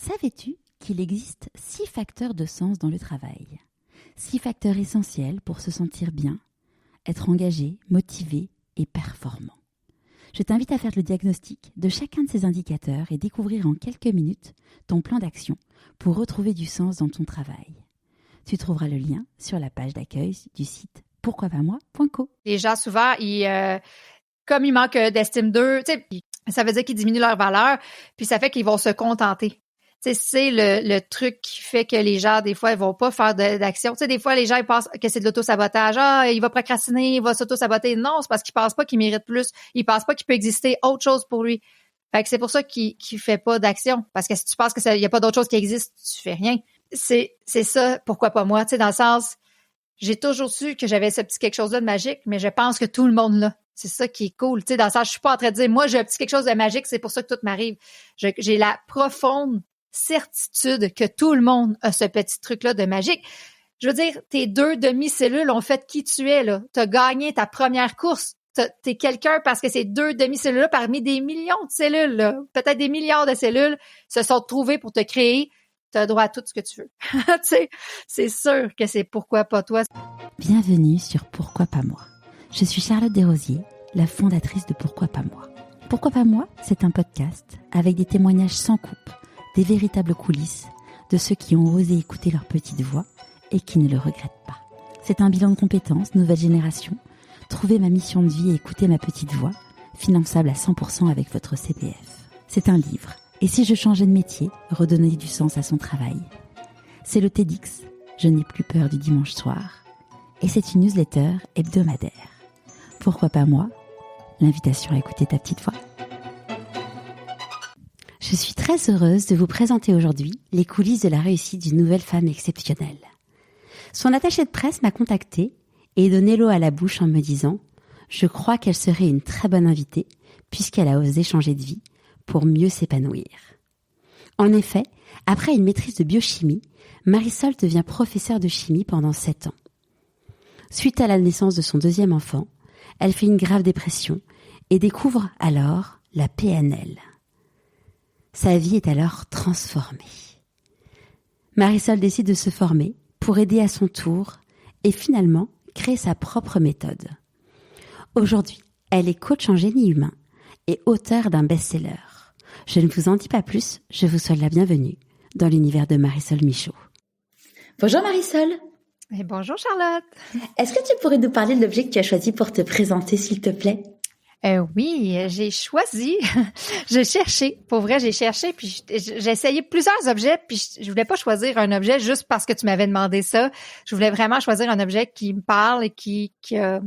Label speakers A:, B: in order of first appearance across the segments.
A: Savais-tu qu'il existe 6 facteurs de sens dans le travail? 6 facteurs essentiels pour se sentir bien, être engagé, motivé et performant. Je t'invite à faire le diagnostic de chacun de ces indicateurs et découvrir en quelques minutes ton plan d'action pour retrouver du sens dans ton travail. Tu trouveras le lien sur la page d'accueil du site pourquoipasmoi.co.
B: Les gens, souvent, comme ils manquent d'estime d'eux, ça veut dire qu'ils diminuent leur valeur, puis ça fait qu'ils vont se contenter. C'est le truc qui fait que les gens, des fois, ils vont pas faire d'action. Des fois, les gens, ils pensent que c'est de l'auto-sabotage. Ah, il va procrastiner, il va s'auto-saboter. Non, c'est parce qu'ils pensent pas qu'il mérite plus. Ils pensent pas qu'il peut exister autre chose pour lui. Fait que c'est pour ça qu'il fait pas d'action. Parce que si tu penses que il y a pas d'autre chose qui existe, tu fais rien. C'est ça, pourquoi pas moi? Dans le sens, j'ai toujours su que j'avais ce petit quelque chose-là de magique, mais je pense que tout le monde l'a. C'est ça qui est cool. Dans le sens, je suis pas en train de dire, moi, j'ai un petit quelque chose de magique, c'est pour ça que tout m'arrive. J'ai la profonde certitude que tout le monde a ce petit truc-là de magique. Je veux dire, tes 2 demi-cellules ont fait qui tu es, là. T'as gagné ta première course. T'es quelqu'un parce que ces 2 demi-cellules-là, parmi des millions de cellules, là, peut-être des milliards de cellules, se sont trouvées pour te créer. T'as droit à tout ce que tu veux. C'est sûr que c'est pourquoi pas toi.
A: Bienvenue sur Pourquoi pas moi. Je suis Charlotte Desrosiers, la fondatrice de Pourquoi pas moi. Pourquoi pas moi, c'est un podcast avec des témoignages sans coupe, des véritables coulisses de ceux qui ont osé écouter leur petite voix et qui ne le regrettent pas. C'est un bilan de compétences, nouvelle génération, trouver ma mission de vie et écouter ma petite voix, finançable à 100% avec votre CPF. C'est un livre. Et si je changeais de métier, redonner du sens à son travail. C'est le TEDx, je n'ai plus peur du dimanche soir. Et c'est une newsletter hebdomadaire. Pourquoi pas moi? L'invitation à écouter ta petite voix. Je suis très heureuse de vous présenter aujourd'hui les coulisses de la réussite d'une nouvelle femme exceptionnelle. Son attaché de presse m'a contactée et donné l'eau à la bouche en me disant « Je crois qu'elle serait une très bonne invitée puisqu'elle a osé changer de vie pour mieux s'épanouir. » En effet, après une maîtrise de biochimie, Marisol devient professeure de chimie pendant 7 ans. Suite à la naissance de son 2e enfant, elle fait une grave dépression et découvre alors la PNL. Sa vie est alors transformée. Marisol décide de se former pour aider à son tour et finalement créer sa propre méthode. Aujourd'hui, elle est coach en génie humain et auteure d'un best-seller. Je ne vous en dis pas plus, je vous souhaite la bienvenue dans l'univers de Marisol Michaud. Bonjour Marisol.
B: Et bonjour Charlotte.
A: Est-ce que tu pourrais nous parler de l'objet que tu as choisi pour te présenter, s'il te plaît?
B: Oui, j'ai choisi, j'ai cherché, puis j'ai essayé plusieurs objets, puis je voulais pas choisir un objet juste parce que tu m'avais demandé ça. Je voulais vraiment choisir un objet qui me parle et qui a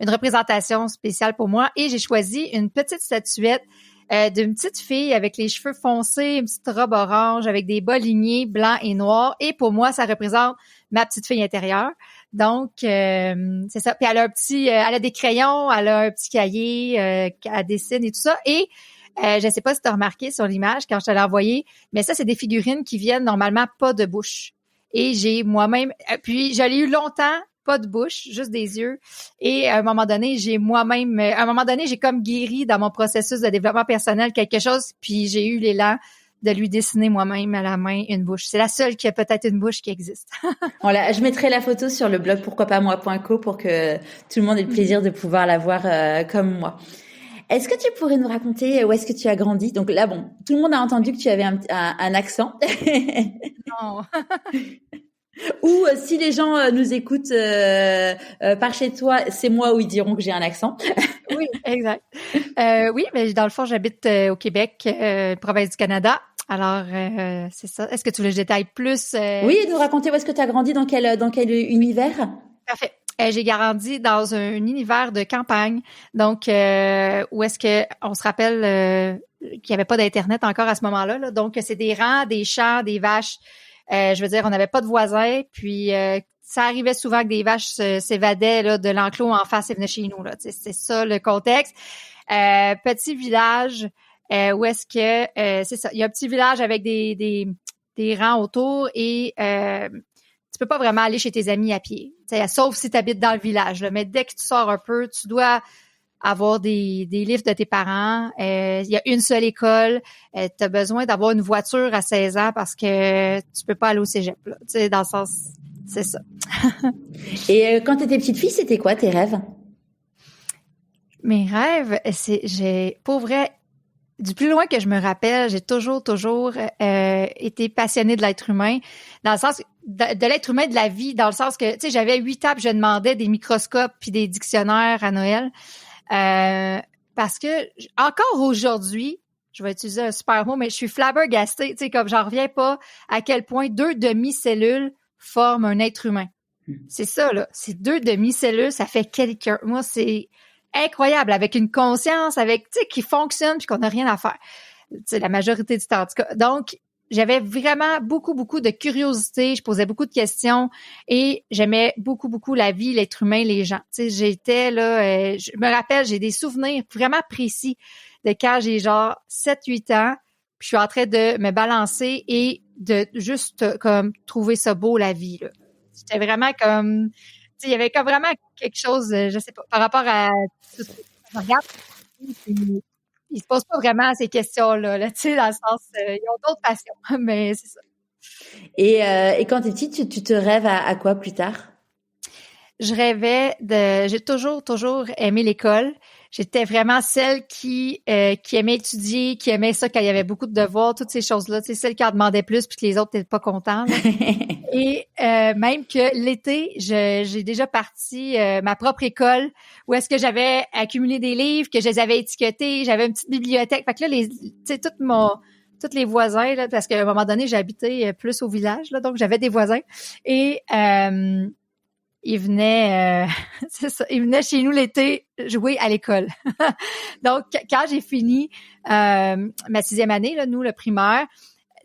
B: une représentation spéciale pour moi. Et j'ai choisi une petite statuette d'une petite fille avec les cheveux foncés, une petite robe orange avec des bas lignés blancs et noirs. Et pour moi, ça représente ma petite fille intérieure. Donc, c'est ça. Puis elle a des crayons, elle a un petit cahier, elle dessine et tout ça. Et je ne sais pas si tu as remarqué sur l'image quand je te l'ai envoyée, mais ça, c'est des figurines qui viennent normalement pas de bouche. Et j'ai moi-même, puis je l'ai eu longtemps, pas de bouche, juste des yeux. Et à un moment donné, j'ai comme guéri dans mon processus de développement personnel quelque chose, puis j'ai eu l'élan de lui dessiner moi-même à la main une bouche. C'est la seule qui a peut-être une bouche qui existe.
A: Je mettrai la photo sur le blog pourquoipasmoi.co pour que tout le monde ait le plaisir de pouvoir la voir comme moi. Est-ce que tu pourrais nous raconter où est-ce que tu as grandi? Donc là, bon, tout le monde a entendu que tu avais un accent.
B: Non.
A: Ou si les gens nous écoutent par chez toi, c'est moi où ils diront que j'ai un accent.
B: Oui, exact. Oui, mais dans le fond, j'habite au Québec, province du Canada. Alors, c'est ça. Est-ce que tu veux que je détaille plus?
A: Oui, nous raconter où est-ce que tu as grandi, dans quel univers?
B: Parfait. J'ai grandi dans un univers de campagne, donc où est-ce que on se rappelle qu'il n'y avait pas d'internet encore à ce moment-là, là. Donc c'est des rangs, des champs, des vaches. Je veux dire, on n'avait pas de voisins, puis ça arrivait souvent que des vaches s'évadaient là, de l'enclos en face et venaient chez nous. Là. C'est ça le contexte. Petit village où est-ce que c'est ça. Il y a un petit village avec des rangs autour et tu peux pas vraiment aller chez tes amis à pied. T'sais, sauf si tu habites dans le village. Là. Mais dès que tu sors un peu, tu dois avoir des livres de tes parents. Il y a une seule école. Tu as besoin d'avoir une voiture à 16 ans parce que tu peux pas aller au cégep. Tu sais, dans le sens, c'est ça.
A: Et quand tu étais petite fille, c'était quoi tes rêves?
B: Mes rêves, pour vrai, du plus loin que je me rappelle, j'ai toujours été passionnée de l'être humain, dans le sens de l'être humain, de la vie, dans le sens que, tu sais, j'avais 8 ans, puis je demandais des microscopes puis des dictionnaires à Noël, parce que encore aujourd'hui, je vais utiliser un super mot, mais je suis flabbergastée, tu sais, comme j'en reviens pas à quel point 2 demi-cellules forment un être humain. C'est ça, là. C'est 2 demi-cellules, ça fait quelqu'un. Moi, c'est incroyable, avec une conscience, avec, tu sais, qui fonctionne puis qu'on n'a rien à faire. Tu sais, la majorité du temps, en tout cas. Donc, j'avais vraiment beaucoup de curiosité. Je posais beaucoup de questions et j'aimais beaucoup la vie, l'être humain, les gens. Tu sais, j'étais là, je me rappelle, j'ai des souvenirs vraiment précis de quand j'ai genre 7-8 ans, puis je suis en train de me balancer et de juste comme trouver ça beau, la vie, là. J'étais vraiment comme... Il y avait comme vraiment quelque chose, je sais pas, par rapport à tout ce que je regarde, ils se posent pas vraiment ces questions-là, là, tu sais, dans le sens, ils ont d'autres passions, mais c'est ça.
A: Et quand t'es petite, tu te rêves à quoi plus tard?
B: J'ai toujours aimé l'école. J'étais vraiment celle qui aimait étudier, qui aimait ça quand il y avait beaucoup de devoirs, toutes ces choses-là. Tu sais, celle qui en demandait plus puis que les autres n'étaient pas contents. Et même que l'été, j'ai déjà parti ma propre école où est-ce que j'avais accumulé des livres, que je les avais étiquetés, j'avais une petite bibliothèque. Fait que là, tu sais, tous les voisins, là, parce qu'à un moment donné, j'habitais plus au village, là, donc j'avais des voisins. Et il venait, c'est ça, il venait chez nous l'été jouer à l'école. Donc, quand j'ai fini ma 6e année, là, nous, le primaire,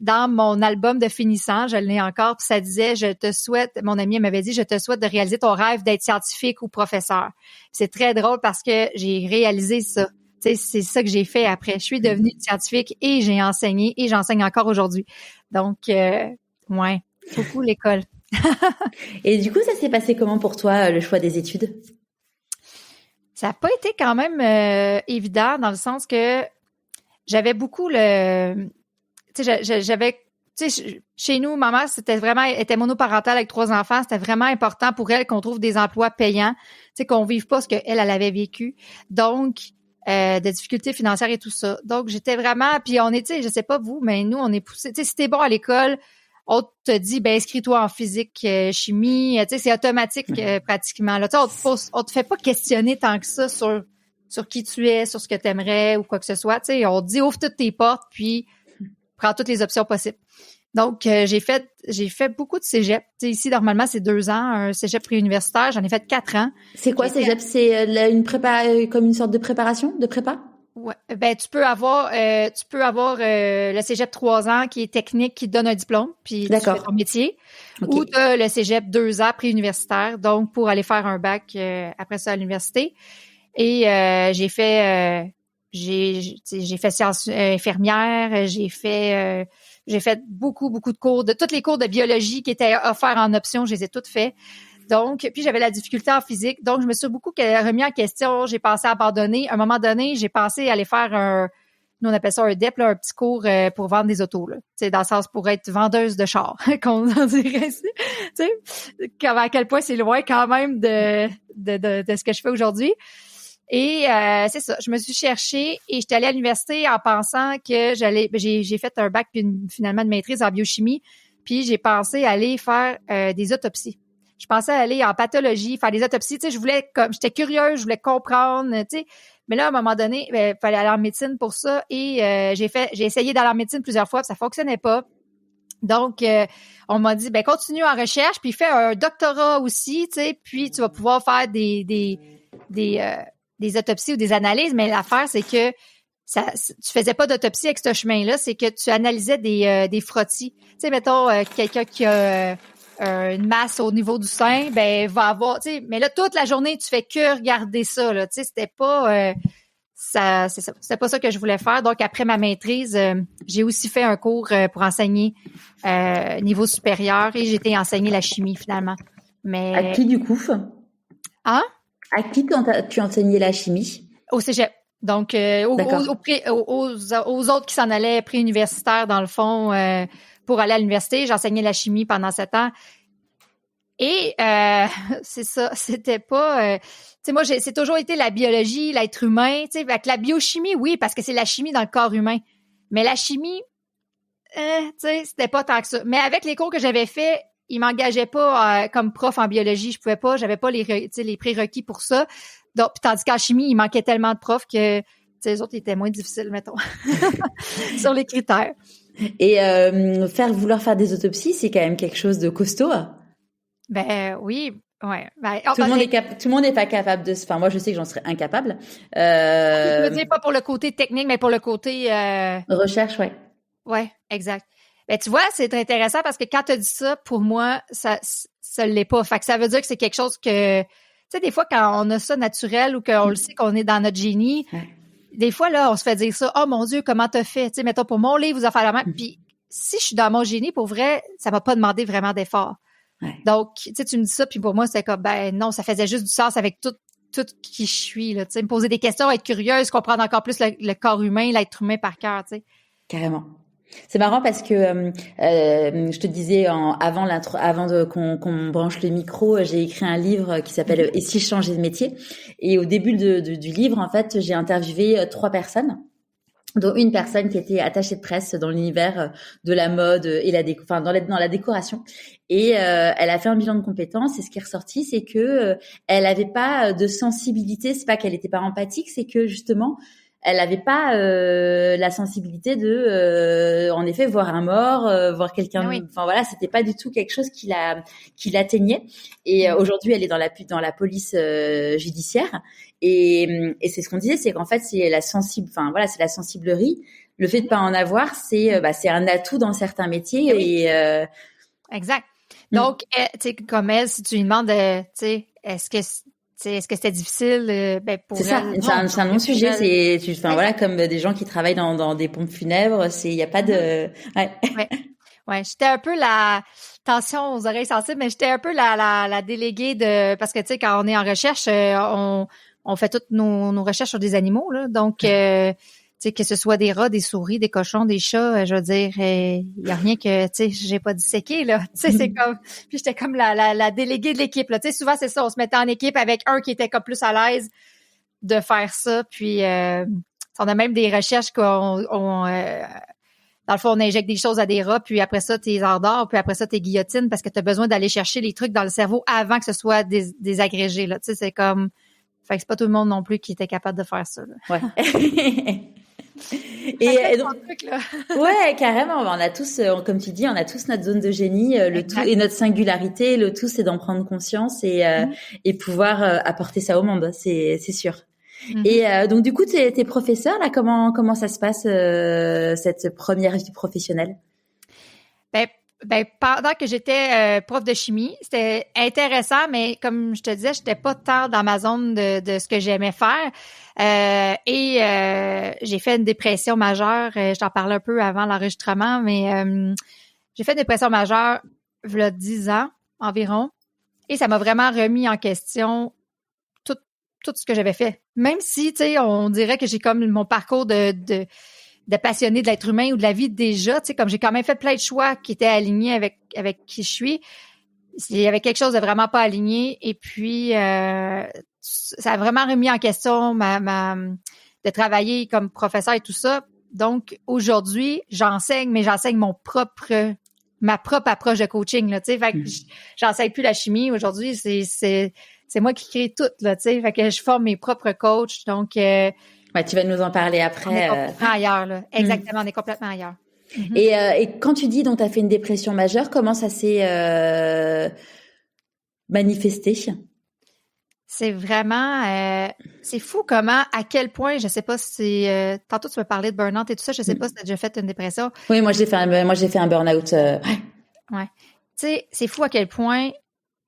B: dans mon album de finissant, je l'ai encore, puis ça disait, mon amie m'avait dit, je te souhaite de réaliser ton rêve d'être scientifique ou professeur. C'est très drôle parce que j'ai réalisé ça. Tu sais, c'est ça que j'ai fait après. Je suis devenue scientifique et j'ai enseigné et j'enseigne encore aujourd'hui. Donc, ouais, beaucoup l'école.
A: Et du coup, ça s'est passé comment pour toi, le choix des études?
B: Ça n'a pas été quand même évident dans le sens que j'avais beaucoup tu sais, j'avais... Tu sais, chez nous, ma mère, était monoparentale avec 3 enfants. C'était vraiment important pour elle qu'on trouve des emplois payants, tu sais, qu'on vive pas ce qu'elle, elle avait vécu. Donc, des difficultés financières et tout ça. Donc, j'étais vraiment... Puis on est, tu sais, je sais pas vous, mais nous, on est poussés... Tu sais, si t'es bon à l'école... On te dit, ben inscris-toi en physique, chimie, tu sais, c'est automatique pratiquement. Là, tu sais, on te fait pas questionner tant que ça sur qui tu es, sur ce que tu aimerais ou quoi que ce soit. Tu sais, on te dit ouvre toutes tes portes puis prends toutes les options possibles. Donc, j'ai fait beaucoup de cégep. Tu sais, ici, normalement, c'est 2 ans, un cégep préuniversitaire. J'en ai fait 4 ans.
A: C'est quoi cégep? C'est une prépa, comme une sorte de préparation, de prépa?
B: Ouais, ben tu peux avoir le cégep 3 ans qui est technique, qui te donne un diplôme, puis tu fais ton métier. Okay. Ou tu as le cégep 2 ans préuniversitaire, donc pour aller faire un bac après ça à l'université. Et j'ai fait sciences infirmières, j'ai fait beaucoup de cours, tous les cours de biologie qui étaient offerts en option, je les ai toutes faits. Donc, puis j'avais la difficulté en physique, donc je me suis beaucoup remis en question, j'ai pensé à abandonner. À un moment donné, j'ai pensé à aller faire nous on appelle ça un DEP, là, un petit cours pour vendre des autos, là. Tu sais, dans le sens pour être vendeuse de chars, qu'on en dirait ici. Tu sais, à quel point c'est loin quand même de ce que je fais aujourd'hui. Et c'est ça, je me suis cherchée et j'étais allée à l'université en pensant que j'ai fait un bac puis finalement de maîtrise en biochimie, puis j'ai pensé aller faire des autopsies. Je pensais aller en pathologie, faire des autopsies, tu sais, j'étais curieuse, je voulais comprendre, tu sais. Mais là, à un moment donné, il fallait aller en médecine pour ça et j'ai essayé d'aller en médecine plusieurs fois, puis ça fonctionnait pas. Donc, on m'a dit, continue en recherche, puis fais un doctorat aussi, tu sais, puis tu vas pouvoir faire des autopsies ou des analyses. Mais l'affaire, c'est que tu faisais pas d'autopsie avec ce chemin-là, c'est que tu analysais des frottis. Tu sais, mettons, quelqu'un qui a une masse au niveau du sein, va avoir, tu sais, mais là, toute la journée, tu fais que regarder ça, là, tu sais, c'était pas... c'était pas ça que je voulais faire. Donc, après ma maîtrise, j'ai aussi fait un cours pour enseigner niveau supérieur et j'ai été enseigner la chimie, finalement. Mais...
A: À qui, du coup?
B: Hein?
A: À qui tu enseignais la chimie?
B: Au cégep. Donc, aux autres qui s'en allaient pré-universitaires, dans le fond, pour aller à l'université. J'enseignais la chimie pendant 7 ans. Et c'est ça, c'était pas... tu sais, moi, c'est toujours été la biologie, l'être humain. Tu sais, avec la biochimie, oui, parce que c'est la chimie dans le corps humain. Mais la chimie, tu sais, c'était pas tant que ça. Mais avec les cours que j'avais faits, ils m'engageaient pas comme prof en biologie. Je pouvais pas, j'avais pas les prérequis pour ça. Donc, tandis qu'en chimie, il manquait tellement de profs que les autres étaient moins difficiles, mettons, sur les critères.
C: Et vouloir faire des autopsies, c'est quand même quelque chose de costaud.
B: Ben oui, ouais. Ben,
C: tout le monde n'est pas capable de se... Enfin, moi, je sais que j'en serais incapable.
B: Je veux dire, pas pour le côté technique, mais pour le côté...
C: recherche, ouais.
B: Ouais, exact. Ben, tu vois, c'est intéressant parce que quand tu as dit ça, pour moi, ça l'est pas. Fait que ça veut dire que c'est quelque chose que... Tu sais, des fois, quand on a ça naturel ou qu'on le sait qu'on est dans notre génie, des fois, là, on se fait dire ça. « Oh mon Dieu, comment t'as fait? » Tu sais, mettons, pour mon livre, vous en faites la même. Puis, si je suis dans mon génie, pour vrai, ça m'a pas demandé vraiment d'effort. Ouais. Donc, tu sais, tu me dis ça, puis pour moi, c'était comme, ben non, ça faisait juste du sens avec tout qui je suis, là, tu sais, me poser des questions, être curieuse, comprendre encore plus le corps humain, l'être humain par cœur, tu sais.
C: Carrément. C'est marrant parce que je te disais avant qu'on branche le micro, j'ai écrit un livre qui s'appelle « Et si je changeais de métier ?» Et au début du livre, en fait, j'ai interviewé 3 personnes, dont une personne qui était attachée de presse dans l'univers de la mode et dans la décoration. Et elle a fait un bilan de compétences et ce qui est ressorti, c'est que elle avait pas de sensibilité. C'est pas qu'elle était pas empathique, c'est que justement elle avait pas la sensibilité de en effet voir un mort, voir quelqu'un.
B: Oui.
C: Enfin voilà, c'était pas du tout quelque chose qui l'atteignait. Et aujourd'hui, elle est dans la police judiciaire. Et c'est ce qu'on disait, c'est qu'en fait c'est la sensiblerie. Le fait de pas en avoir, c'est un atout dans certains métiers.
B: Oui. Exact. Donc, tu sais, comme elle, si tu lui demandes, tu sais, est-ce que c'était difficile? Pour
C: c'est ça,
B: elle,
C: c'est un non-sujet. Voilà, comme des gens qui travaillent dans des pompes funèbres, il y a pas de.
B: Ouais, j'étais un peu attention aux oreilles sensibles, mais j'étais un peu la déléguée parce que tu sais, quand on est en recherche, on fait toutes nos recherches sur des animaux, là. Donc, tu sais, que ce soit des rats, des souris, des cochons, des chats, je veux dire, il y a rien que, tu sais, j'ai pas disséqué, là. Tu sais, c'est comme, puis j'étais comme la déléguée de l'équipe, là. Tu sais, souvent, c'est ça, on se mettait en équipe avec un qui était comme plus à l'aise de faire ça. Puis, on a même des recherches dans le fond, on injecte des choses à des rats, puis après ça, t'es endors, puis après ça, t'es guillotine parce que t'as besoin d'aller chercher les trucs dans le cerveau avant que ce soit désagrégé, là. Tu sais, c'est comme... Fait que c'est pas tout le monde non plus qui était capable de faire ça, là.
C: Ouais. et donc, truc, là. Ouais, carrément. On a tous, comme tu dis, on a tous notre zone de génie. Le tout et notre singularité. Le tout, c'est d'en prendre conscience et pouvoir apporter ça au monde. C'est sûr. Et donc du coup, tes professeurs là, comment ça se passe cette première vie professionnelle?
B: Ben pendant que j'étais prof de chimie, c'était intéressant, mais comme je te disais, j'étais pas tant dans ma zone de ce que j'aimais faire. J'ai fait une dépression majeure. Je t'en parlais un peu avant l'enregistrement, mais j'ai fait une dépression majeure il y a 10 ans environ. Et ça m'a vraiment remis en question tout ce que j'avais fait. Même si, tu sais, on dirait que j'ai comme mon parcours de passionné de l'être humain ou de la vie déjà, tu sais, comme j'ai quand même fait plein de choix qui étaient alignés avec qui je suis. Il y avait quelque chose de vraiment pas aligné et puis ça a vraiment remis en question de travailler comme professeur et tout ça. Donc aujourd'hui, j'enseigne, mais j'enseigne ma propre approche de coaching, là, tu sais. Fait que j'enseigne plus la chimie aujourd'hui, c'est moi qui crée tout, là, tu sais. Fait que je forme mes propres coachs, donc
C: ouais, tu vas nous en parler après.
B: On est complètement ailleurs, là. Exactement, on est complètement ailleurs.
C: Et quand tu dis donc tu as fait une dépression majeure, comment ça s'est manifesté?
B: C'est vraiment c'est fou comment, à quel point, je sais pas si tantôt tu me parlais de burn-out et tout ça, je sais pas si tu as déjà fait une dépression.
C: Oui, moi j'ai fait un burn-out.
B: Ouais. Tu sais, c'est fou à quel point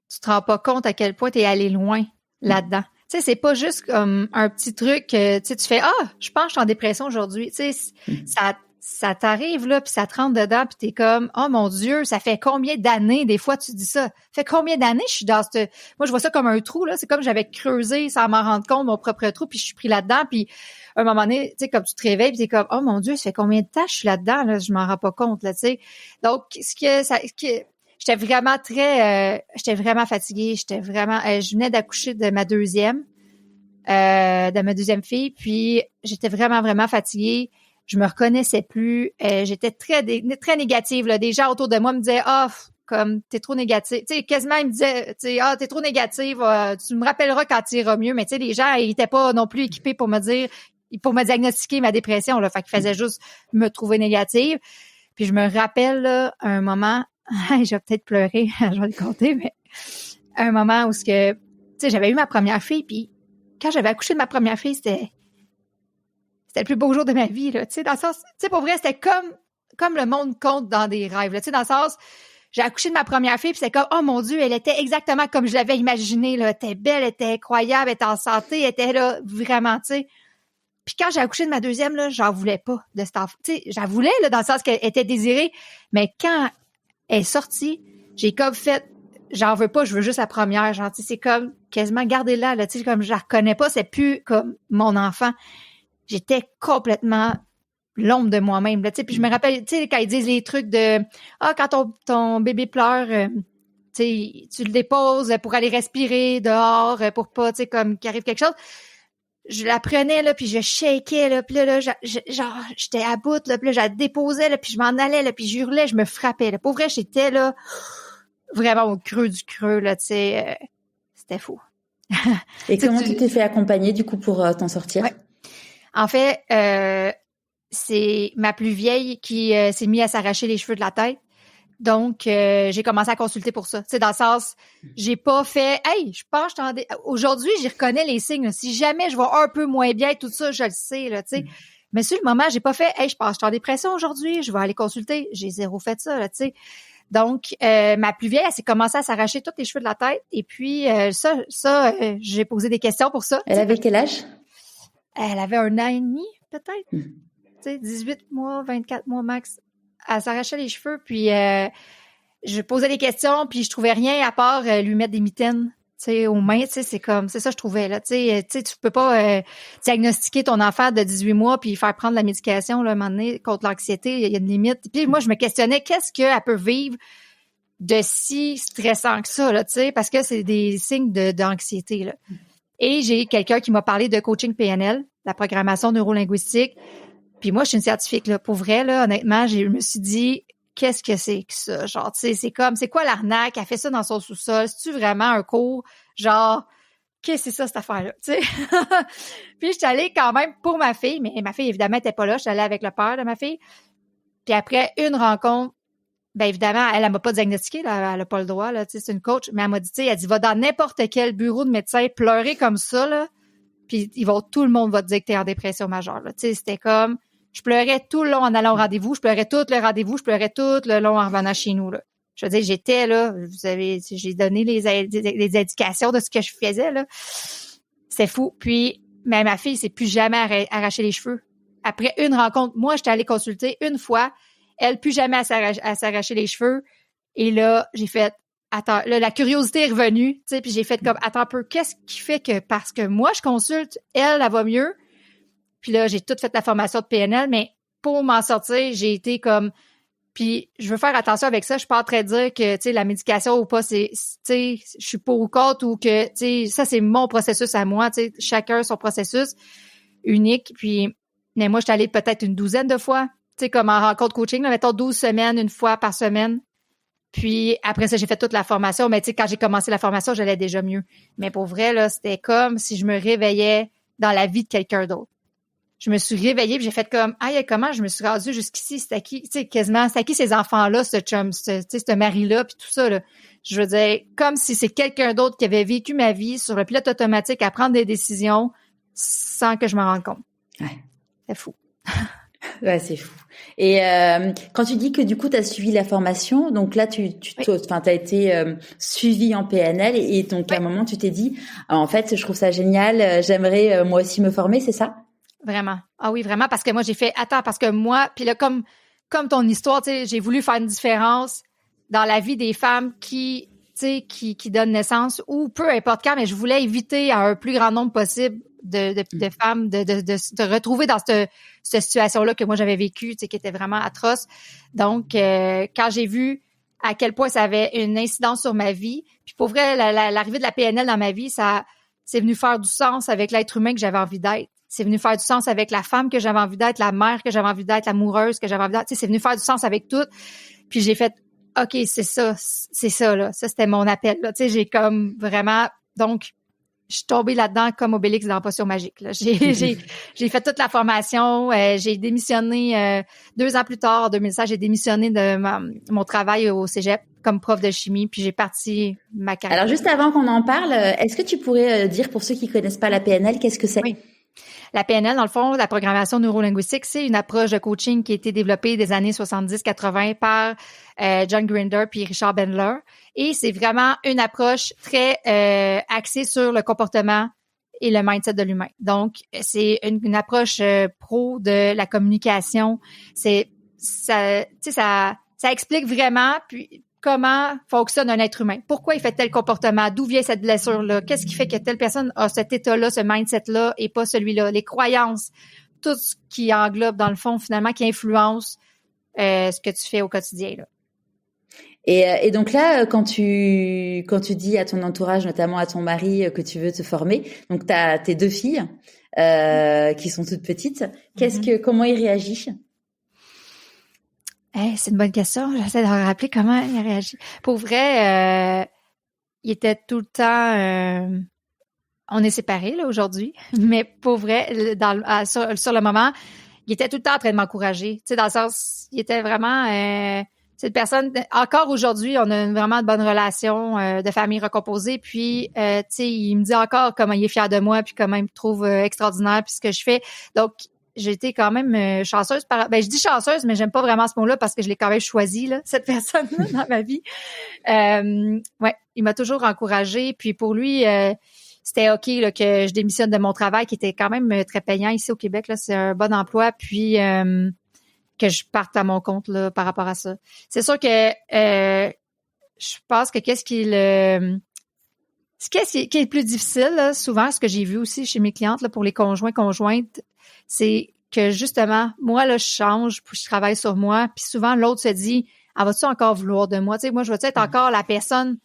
B: tu te rends pas compte à quel point tu es allé loin là-dedans. Tu sais, c'est pas juste comme un petit truc, tu sais, tu fais « Ah, je pense que je suis en dépression aujourd'hui. » Tu sais, ça t'arrive là, puis ça te rentre dedans, puis t'es comme, oh mon Dieu, ça fait combien d'années, des fois tu dis ça, fait combien d'années je suis dans moi je vois ça comme un trou, là, c'est comme j'avais creusé sans m'en rendre compte, mon propre trou, puis je suis pris là-dedans, puis à un moment donné, tu sais, comme tu te réveilles, puis t'es comme, oh mon Dieu, ça fait combien de temps je suis là-dedans, là, je m'en rends pas compte, là, tu sais. Donc, j'étais vraiment fatiguée, je venais d'accoucher de ma deuxième fille, puis j'étais vraiment, vraiment fatiguée. Je me reconnaissais plus. J'étais très négative. Là. Des gens autour de moi me disaient, comme t'es trop négative. Tu sais, quasiment ils me disaient, tu sais, t'es trop négative. Tu me rappelleras quand tu iras mieux. Mais tu sais, les gens, ils étaient pas non plus équipés pour me diagnostiquer ma dépression. Là, fait qu'ils faisaient juste me trouver négative. Puis je me rappelle là, un moment, je vais peut-être pleurer, je vais le compter, mais un moment où j'avais eu ma première fille, puis quand j'avais accouché de ma première fille, c'était le plus beau jour de ma vie, là, tu sais, dans le sens, tu sais, pour vrai, c'était comme le monde compte dans des rêves, là, tu sais, dans le sens, j'ai accouché de ma première fille, puis c'était comme, oh mon Dieu, elle était exactement comme je l'avais imaginé, là, elle était belle, elle était incroyable, elle était en santé, elle était là, vraiment, tu sais. Puis quand j'ai accouché de ma deuxième, là, j'en voulais pas de cette enfant, tu sais, j'en voulais, là, dans le sens qu'elle était désirée, mais quand elle est sortie, j'ai comme fait, j'en veux pas, je veux juste la première, genre, tu sais, c'est comme, quasiment, gardez-la, là, tu sais, comme, je la reconnais pas, c'est plus comme mon enfant. J'étais complètement l'ombre de moi-même, là, tu sais, puis je me rappelle, tu sais, quand ils disent les trucs de, quand ton bébé pleure, tu sais, tu le déposes pour aller respirer dehors, pour pas, tu sais, comme, qu'il arrive quelque chose. Je la prenais, là, puis je shakeais, là, puis là, genre, j'étais à bout, là, puis là, je la déposais, là, puis je m'en allais, là, puis je hurlais, je me frappais, là. Pour vrai, j'étais, là, vraiment au creux du creux, là, tu sais, c'était fou.
C: Et comment tu t'es fait accompagner, du coup, pour t'en sortir?
B: Ouais. En fait, c'est ma plus vieille qui s'est mise à s'arracher les cheveux de la tête. Donc, j'ai commencé à consulter pour ça. Tu sais, dans le sens, j'ai pas fait, hey, je pense que aujourd'hui, j'y reconnais les signes. Là. Si jamais je vais un peu moins bien, tout ça, je le sais, là, tu sais. Mais sur le moment, j'ai pas fait, hey, je pense que je suis en dépression aujourd'hui, je vais aller consulter. J'ai zéro fait ça, là, tu sais. Donc, ma plus vieille, elle s'est commencée à s'arracher tous les cheveux de la tête. Et puis, j'ai posé des questions pour ça.
C: Elle avait quel âge?
B: Elle avait 1 an et demi, peut-être. Tu sais, 18 mois, 24 mois max. Elle s'arrachait les cheveux, puis je posais des questions, puis je trouvais rien à part lui mettre des mitaines, tu sais, aux mains, tu sais, c'est ça je trouvais, là, tu sais, tu peux pas diagnostiquer ton enfant de 18 mois puis faire prendre la médication, là, à un moment donné, contre l'anxiété, il y a une limite. Puis moi, je me questionnais, qu'est-ce qu'elle peut vivre de si stressant que ça, là, tu sais, parce que c'est des signes d'anxiété, là. Et j'ai quelqu'un qui m'a parlé de coaching PNL, la programmation neurolinguistique. Puis moi, je suis une scientifique, là. Pour vrai, là, honnêtement, je me suis dit, qu'est-ce que c'est que ça? Genre, tu sais, c'est quoi l'arnaque? Elle fait ça dans son sous-sol. C'est-tu vraiment un cours? Genre, qu'est-ce que c'est ça, cette affaire-là? Tu sais? Puis, je suis allée quand même pour ma fille, mais ma fille, évidemment, était pas là. Je suis allée avec le père de ma fille. Puis après une rencontre, bien évidemment, elle m'a pas diagnostiqué, là, elle a pas le droit, là, tu sais, c'est une coach, mais elle m'a dit, tu sais, elle dit, va dans n'importe quel bureau de médecin pleurer comme ça, là, puis tout le monde va te dire que t'es en dépression majeure, là. Tu sais, c'était comme, je pleurais tout le long en allant au rendez-vous, je pleurais tout le rendez-vous, je pleurais tout le long en revenant chez nous, là. Je veux dire, j'étais là, j'ai donné les indications de ce que je faisais, là. C'est fou. Puis, mais ma fille s'est plus jamais arraché les cheveux. Après une rencontre, moi, j'étais allée consulter une fois, elle plus jamais à s'arracher les cheveux. Et là, j'ai fait, attends, là, la curiosité est revenue, tu sais, puis j'ai fait comme, attends un peu, qu'est-ce qui fait que, parce que moi, je consulte, elle va mieux. Puis là, j'ai tout fait la formation de PNL, mais pour m'en sortir, j'ai été comme, puis je veux faire attention avec ça, je suis pas en train de dire que, tu sais, la médication ou pas, c'est, tu sais, je suis pour ou contre ou que, tu sais, ça, c'est mon processus à moi, tu sais, chacun son processus unique. Puis, mais moi, je suis allée peut-être une 12aine de fois, tu sais, comme en rencontre coaching, là, mettons 12 semaines, une fois par semaine. Puis après ça, j'ai fait toute la formation. Mais tu sais, quand j'ai commencé la formation, j'allais déjà mieux. Mais pour vrai, là, c'était comme si je me réveillais dans la vie de quelqu'un d'autre. Je me suis réveillée puis j'ai fait comme, aïe, comment je me suis rendue jusqu'ici? C'est à qui, tu sais, quasiment, c'est à qui ces enfants-là, ce chum, ce mari-là, puis tout ça, là. Je veux dire, comme si c'est quelqu'un d'autre qui avait vécu ma vie sur le pilote automatique à prendre des décisions sans que je m'en rende compte.
C: Ouais.
B: C'est fou.
C: Ouais, c'est fou. Et quand tu dis que du coup tu as suivi la formation, donc là t'as été suivi en PNL et donc à un moment tu t'es dit en fait je trouve ça génial, j'aimerais moi aussi me former, c'est ça?
B: Vraiment. Ah oui, vraiment, parce que moi, j'ai fait, attends, parce que moi, puis là, comme ton histoire, tu sais, j'ai voulu faire une différence dans la vie des femmes qui donnent naissance ou peu importe quand, mais je voulais éviter à un plus grand nombre possible de femmes de se retrouver dans cette situation-là que moi j'avais vécue, tu sais, qui était vraiment atroce. Donc, quand j'ai vu à quel point ça avait une incidence sur ma vie, puis pour vrai, l'arrivée de la PNL dans ma vie, c'est venu faire du sens avec l'être humain que j'avais envie d'être. C'est venu faire du sens avec la femme que j'avais envie d'être, la mère que j'avais envie d'être, l'amoureuse que j'avais envie d'être. Tu sais, c'est venu faire du sens avec tout. Puis j'ai fait, OK, c'est ça, là. Ça, c'était mon appel, là. Tu sais, j'ai comme vraiment, donc, je suis tombée là-dedans comme Obélix dans la potion magique, là. J'ai fait toute la formation. J'ai démissionné 2 ans plus tard, en 2016, j'ai démissionné de mon travail au cégep comme prof de chimie, puis j'ai parti ma carrière.
C: Alors, juste avant qu'on en parle, est-ce que tu pourrais dire, pour ceux qui connaissent pas la PNL, qu'est-ce que c'est?
B: Oui. La PNL, dans le fond, la programmation neurolinguistique, c'est une approche de coaching qui a été développée des années 70-80 par John Grinder puis Richard Bandler. Et c'est vraiment une approche très axée sur le comportement et le mindset de l'humain. Donc, c'est une approche pro de la communication. Ça explique vraiment puis comment fonctionne un être humain. Pourquoi il fait tel comportement? D'où vient cette blessure-là? Qu'est-ce qui fait que telle personne a cet état-là, ce mindset-là et pas celui-là? Les croyances, tout ce qui englobe dans le fond, finalement, qui influence ce que tu fais au quotidien, là.
C: Et donc là, quand tu dis à ton entourage, notamment à ton mari, que tu veux te former, donc t'as tes 2 filles qui sont toutes petites. Comment ils réagissent?
B: C'est une bonne question. J'essaie de me rappeler comment il a réagi. Pour vrai, il était tout le temps... on est séparés là aujourd'hui, mais pour vrai, sur le moment, il était tout le temps en train de m'encourager. Tu sais, dans le sens, il était vraiment... c'est une personne... Encore aujourd'hui, on a vraiment de bonne relation de famille recomposée. Puis, tu sais, il me dit encore comment il est fier de moi puis comment il me trouve extraordinaire puis ce que je fais. Donc, j'ai été quand même chanceuse. Je dis chanceuse, mais j'aime pas vraiment ce mot-là parce que je l'ai quand même choisi, là, cette personne-là dans ma vie. Ouais, il m'a toujours encouragée. Puis pour lui, c'était OK là, que je démissionne de mon travail qui était quand même très payant ici au Québec. Là, c'est un bon emploi. Puis que je parte à mon compte là, par rapport à ça. C'est sûr que je pense que ce qui est le plus difficile, là, souvent, ce que j'ai vu aussi chez mes clientes là, pour les conjointes, c'est que justement, moi, là, je change, puis je travaille sur moi, puis souvent, l'autre se dit, « Ah, vas-tu encore vouloir de moi? » Tu sais, moi, je vais être encore la personne,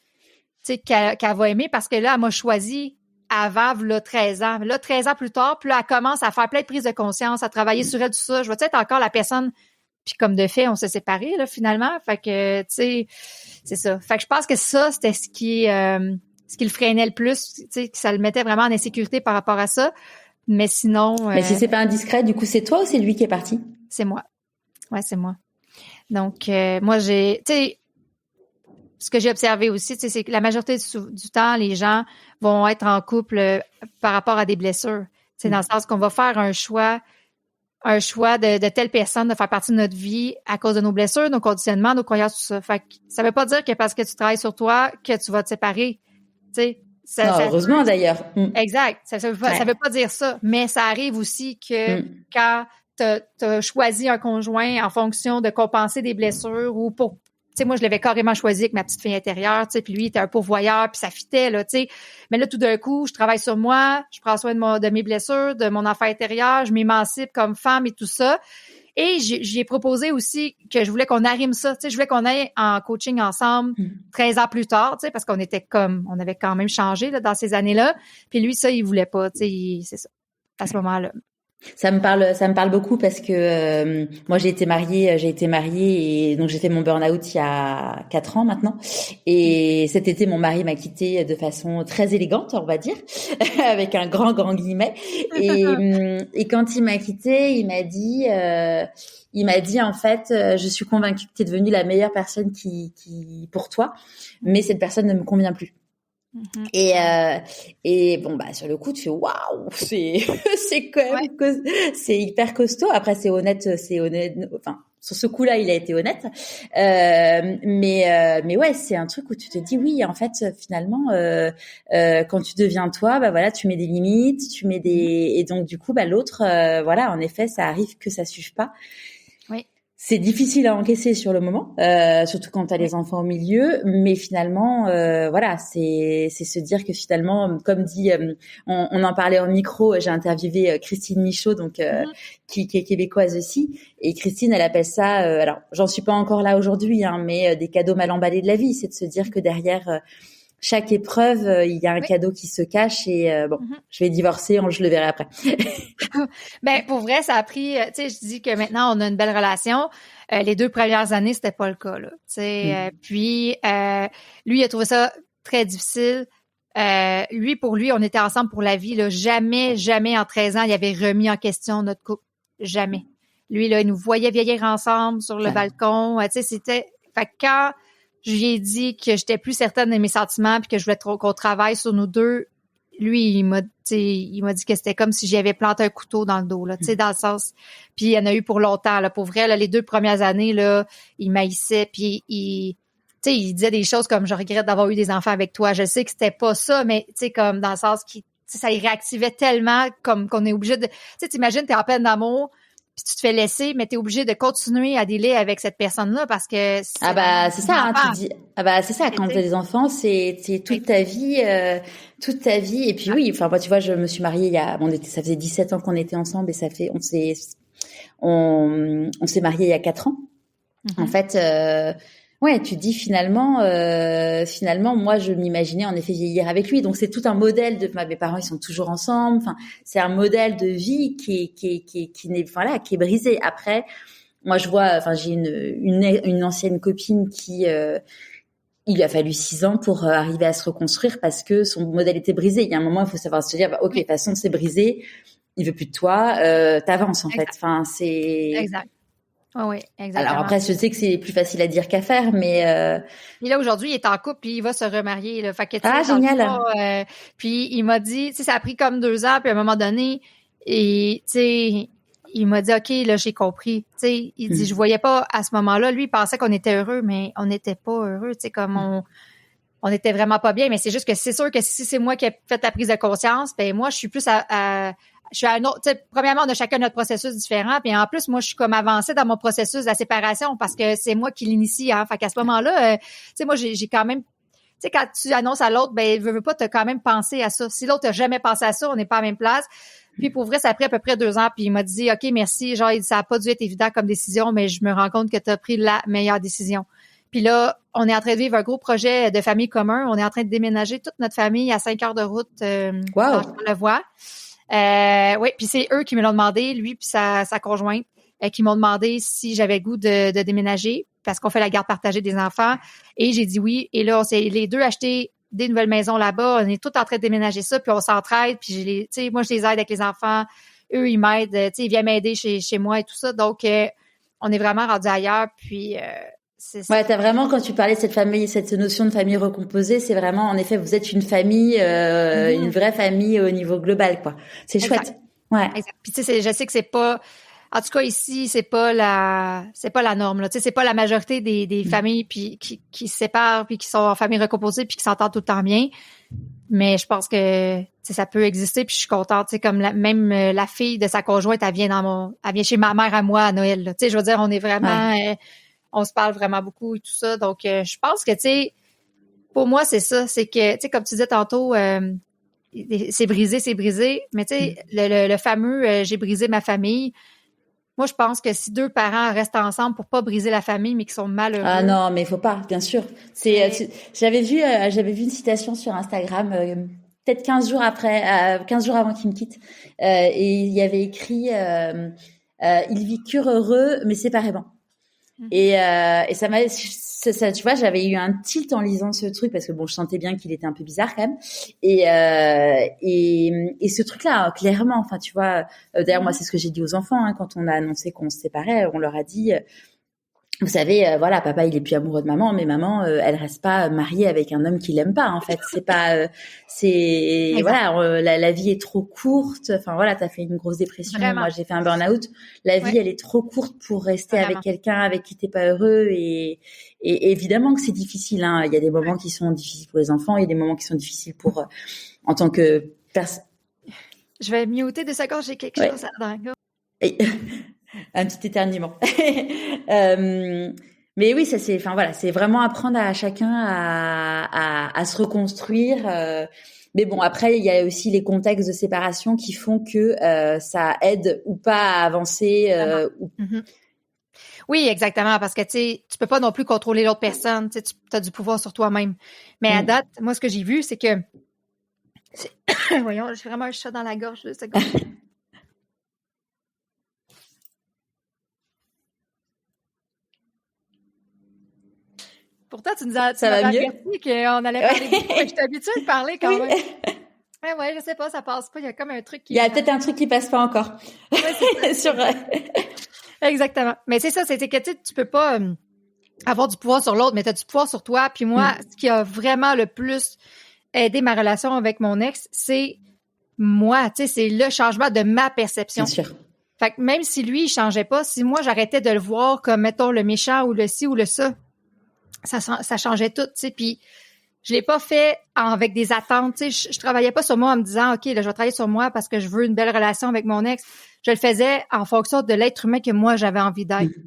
B: tu sais, qu'elle va aimer parce que là, elle m'a choisi avant, là, 13 ans. Là, 13 ans plus tard, puis là, elle commence à faire plein de prises de conscience, à travailler sur elle, tout ça. Je vais être encore la personne, puis comme de fait, on s'est séparés, là, finalement. Fait que, tu sais, c'est ça. Fait que je pense que ça, c'était ce qui le freinait le plus, tu sais, que ça le mettait vraiment en insécurité par rapport à ça. Mais sinon...
C: Mais si c'est pas indiscret, du coup, c'est toi ou c'est lui qui est parti?
B: C'est moi. Ouais, c'est moi. Donc, moi, tu sais, ce que j'ai observé aussi, tu sais, c'est que la majorité du temps, les gens vont être en couple par rapport à des blessures. C'est dans le sens qu'on va faire un choix de telle personne de faire partie de notre vie à cause de nos blessures, nos conditionnements, nos croyances, tout ça. Fait que ça veut pas dire que parce que tu travailles sur toi, que tu vas te séparer. Tu sais,
C: heureusement d'ailleurs.
B: Exact. Ça veut pas dire ça. Mais ça arrive aussi que quand t'as choisi un conjoint en fonction de compenser des blessures ou pour... Tu sais, moi, je l'avais carrément choisi avec ma petite fille intérieure, tu sais, puis lui, il était un pourvoyeur, puis ça fitait, là, tu sais. Mais là, tout d'un coup, je travaille sur moi, je prends soin de mes blessures, de mon enfant intérieur, je m'émancipe comme femme et tout ça. Et j'ai proposé aussi que je voulais qu'on arrime ça, tu sais, je voulais qu'on aille en coaching ensemble 13 ans plus tard, tu sais, parce qu'on avait quand même changé là, dans ces années-là. Puis lui, ça, il voulait pas, tu sais, c'est ça, à ce moment-là.
C: Ça me parle beaucoup parce que moi j'ai été mariée et donc j'ai fait mon burn-out il y a 4 ans maintenant. Et cet été mon mari m'a quittée de façon très élégante, on va dire, avec un grand guillemet. Et quand il m'a quittée, il m'a dit en fait, je suis convaincue que tu es devenue la meilleure personne qui pour toi, mais cette personne ne me convient plus. Et bon bah sur le coup tu fais waouh, c'est quand même c'est hyper costaud. Après c'est honnête, enfin sur ce coup-là, il a été honnête. Mais ouais, c'est un truc où tu te dis oui, en fait, finalement, quand tu deviens toi, bah voilà, tu mets des limites, et donc du coup, bah l'autre, voilà, en effet, ça arrive que ça suive pas.
B: Oui.
C: C'est difficile à encaisser sur le moment, surtout quand tu as les enfants au milieu, mais finalement, voilà, c'est se dire que finalement, comme dit, on en parlait en micro, j'ai interviewé Christine Michaud, donc qui est québécoise aussi, et Christine, elle appelle ça, alors j'en suis pas encore là aujourd'hui, hein, mais des cadeaux mal emballés de la vie, c'est de se dire que derrière chaque épreuve, il y a un cadeau qui se cache et bon, je vais divorcer, je le verrai après.
B: Ben pour vrai, ça a pris, tu sais, je dis que maintenant on a une belle relation. Les 2 premières années, c'était pas le cas là. Tu sais, puis lui il a trouvé ça très difficile. Pour lui, on était ensemble pour la vie là. Jamais en 13 ans, il avait remis en question notre couple. Jamais. Lui là, il nous voyait vieillir ensemble sur le balcon. Tu sais, c'était. Fait que quand je lui ai dit que j'étais plus certaine de mes sentiments puis que je voulais qu'on travaille sur nous deux, lui, il m'a dit que c'était comme si j'y avais planté un couteau dans le dos, là, tu sais, dans le sens. Puis il y en a eu pour longtemps, là, pour vrai, là, les 2 premières années, là, il m'haïssait, puis il disait des choses comme « je regrette d'avoir eu des enfants avec toi ». Je sais que c'était pas ça, mais tu sais, comme dans le sens qui, ça y réactivait tellement, comme qu'on est obligé de, tu sais, t'imagines, t'es en peine d'amour, puis tu te fais laisser, mais t'es obligé de continuer à dealer avec cette personne-là parce que c'est
C: c'est ça, hein, tu dis c'est ça, quand t'as des enfants, c'est toute ta vie, et puis oui, enfin moi tu vois, je me suis mariée ça faisait 17 ans qu'on était ensemble et on s'est mariés il y a 4 ans. En fait, ouais, tu dis finalement, moi je m'imaginais en effet vieillir avec lui, donc c'est tout un modèle mes parents ils sont toujours ensemble. Enfin, c'est un modèle de vie qui est brisé. Après, moi je vois, enfin j'ai une ancienne copine qui il lui a fallu 6 ans pour arriver à se reconstruire parce que son modèle était brisé. Il y a un moment, il faut savoir se dire, ok, de toute façon c'est brisé, il veut plus de toi, t'avances en fait. Enfin, c'est
B: exact. Oui, exactement.
C: Alors après, je sais que c'est plus facile à dire qu'à faire, mais
B: Et là aujourd'hui, il est en couple puis il va se remarier. Là. Fait que,
C: génial.
B: Puis il m'a dit, tu sais, ça a pris comme 2 ans, puis à un moment donné, et tu sais, il m'a dit, ok, là j'ai compris. Tu sais, il dit, je voyais pas à ce moment-là. Lui, il pensait qu'on était heureux, mais on n'était pas heureux. Tu sais, comme on était vraiment pas bien. Mais c'est juste que c'est sûr que si c'est moi qui ai fait la prise de conscience, ben moi je suis plus je suis à un autre, tu sais, premièrement, on a chacun notre processus différent, puis en plus, moi, je suis comme avancée dans mon processus de la séparation parce que c'est moi qui l'initie, hein. Fait qu'à ce moment-là, tu sais, moi, j'ai quand même, tu sais, quand tu annonces à l'autre, ben, veux pas, t'as quand même pensé à ça. Si l'autre a jamais pensé à ça, on n'est pas à la même place. Puis pour vrai, ça a pris à peu près 2 ans, puis il m'a dit, OK, merci, genre, ça a pas dû être évident comme décision, mais je me rends compte que tu as pris la meilleure décision. Puis là, on est en train de vivre un gros projet de famille commun. On est en train de déménager toute notre famille à 5 heures de route dans Charlevoix. Oui, puis c'est eux qui me l'ont demandé, lui puis sa conjointe, qui m'ont demandé si j'avais le goût de déménager parce qu'on fait la garde partagée des enfants. Et j'ai dit oui. Et là, on s'est les deux acheté des nouvelles maisons là-bas. On est tous en train de déménager ça, puis on s'entraide. Puis tu sais, moi, je les aide avec les enfants. Eux, ils m'aident. Tu sais, ils viennent m'aider chez moi et tout ça. Donc, on est vraiment rendu ailleurs. Puis
C: ouais, t'as vraiment, quand tu parlais de cette notion de famille recomposée, c'est vraiment, en effet, vous êtes une famille, une vraie famille au niveau global, quoi. C'est chouette. Ouais.
B: Exact. Puis tu sais, je sais que c'est pas, en tout cas ici, c'est pas la norme, là. Tu sais, c'est pas la majorité des familles puis qui se séparent puis qui sont en famille recomposée puis qui s'entendent tout le temps bien. Mais je pense que ça peut exister puis je suis contente. Tu sais, comme même la fille de sa conjointe, elle vient chez ma mère à moi à Noël. Tu sais, je veux dire, on est vraiment on se parle vraiment beaucoup et tout ça. Donc, je pense que, tu sais, pour moi, c'est ça. C'est que, tu sais, comme tu disais tantôt, c'est brisé. Mais, tu sais, le fameux j'ai brisé ma famille », moi, je pense que si 2 parents restent ensemble pour pas briser la famille, mais qui sont malheureux.
C: Ah non, mais il faut pas, bien sûr. J'avais vu une citation sur Instagram, peut-être 15 jours avant qu'il me quitte. Et il y avait écrit, ils vécurent heureux, mais séparément. Et ça m'a, tu vois, j'avais eu un tilt en lisant ce truc parce que bon, je sentais bien qu'il était un peu bizarre quand même. Et ce truc-là, clairement, enfin, tu vois, d'ailleurs, moi, c'est ce que j'ai dit aux enfants, hein, quand on a annoncé qu'on se séparait, on leur a dit, vous savez, voilà, papa il est plus amoureux de maman, mais maman, elle reste pas mariée avec un homme qui l'aime pas. En fait, c'est pas, c'est
B: Exact.
C: voilà, la vie est trop courte. Enfin voilà, t'as fait une grosse dépression,
B: Vraiment.
C: moi j'ai fait un burn-out. La vie,
B: Ouais.
C: elle est trop courte pour rester
B: Vraiment.
C: avec quelqu'un avec qui t'es pas heureux. Et évidemment que c'est difficile. Hein. Il y a des moments qui sont difficiles pour les enfants, il y a des moments qui sont difficiles pour en tant que personne.
B: Je vais muter 2 secondes, j'ai quelque chose dans la gorge.
C: Un petit éternuement. Mais oui, ça c'est, enfin voilà, c'est vraiment apprendre à chacun à se reconstruire. Mais bon, après il y a aussi les contextes de séparation qui font que ça aide ou pas à avancer.
B: Mm-hmm. Oui, exactement, parce que tu peux pas non plus contrôler l'autre personne. Tu as du pouvoir sur toi-même. Mais à date, moi ce que j'ai vu, c'est que voyons, j'ai vraiment un chat dans la gorge. 2 secondes. Pourtant, tu m'avais averti qu'on allait parler de ça. Je suis habituée de parler quand même. Ouais, je sais pas, ça passe pas. Il y a comme un truc qui...
C: Il y a peut-être un truc qui passe pas encore.
B: Ouais,
C: sur...
B: Exactement. Mais c'est ça, c'est que tu peux pas avoir du pouvoir sur l'autre, mais tu as du pouvoir sur toi. Puis moi, ce qui a vraiment le plus aidé ma relation avec mon ex, c'est moi. Tu sais, c'est le changement de ma perception.
C: Bien sûr.
B: Fait que même si lui, il changeait pas, si moi, j'arrêtais de le voir comme, mettons, le méchant ou le ci ou le ça, ça changeait tout, tu sais. Puis je l'ai pas fait avec des attentes, tu sais. Je travaillais pas sur moi en me disant, OK, là, je vais travailler sur moi parce que je veux une belle relation avec mon ex. Je le faisais en fonction de l'être humain que moi, j'avais envie d'être. Tu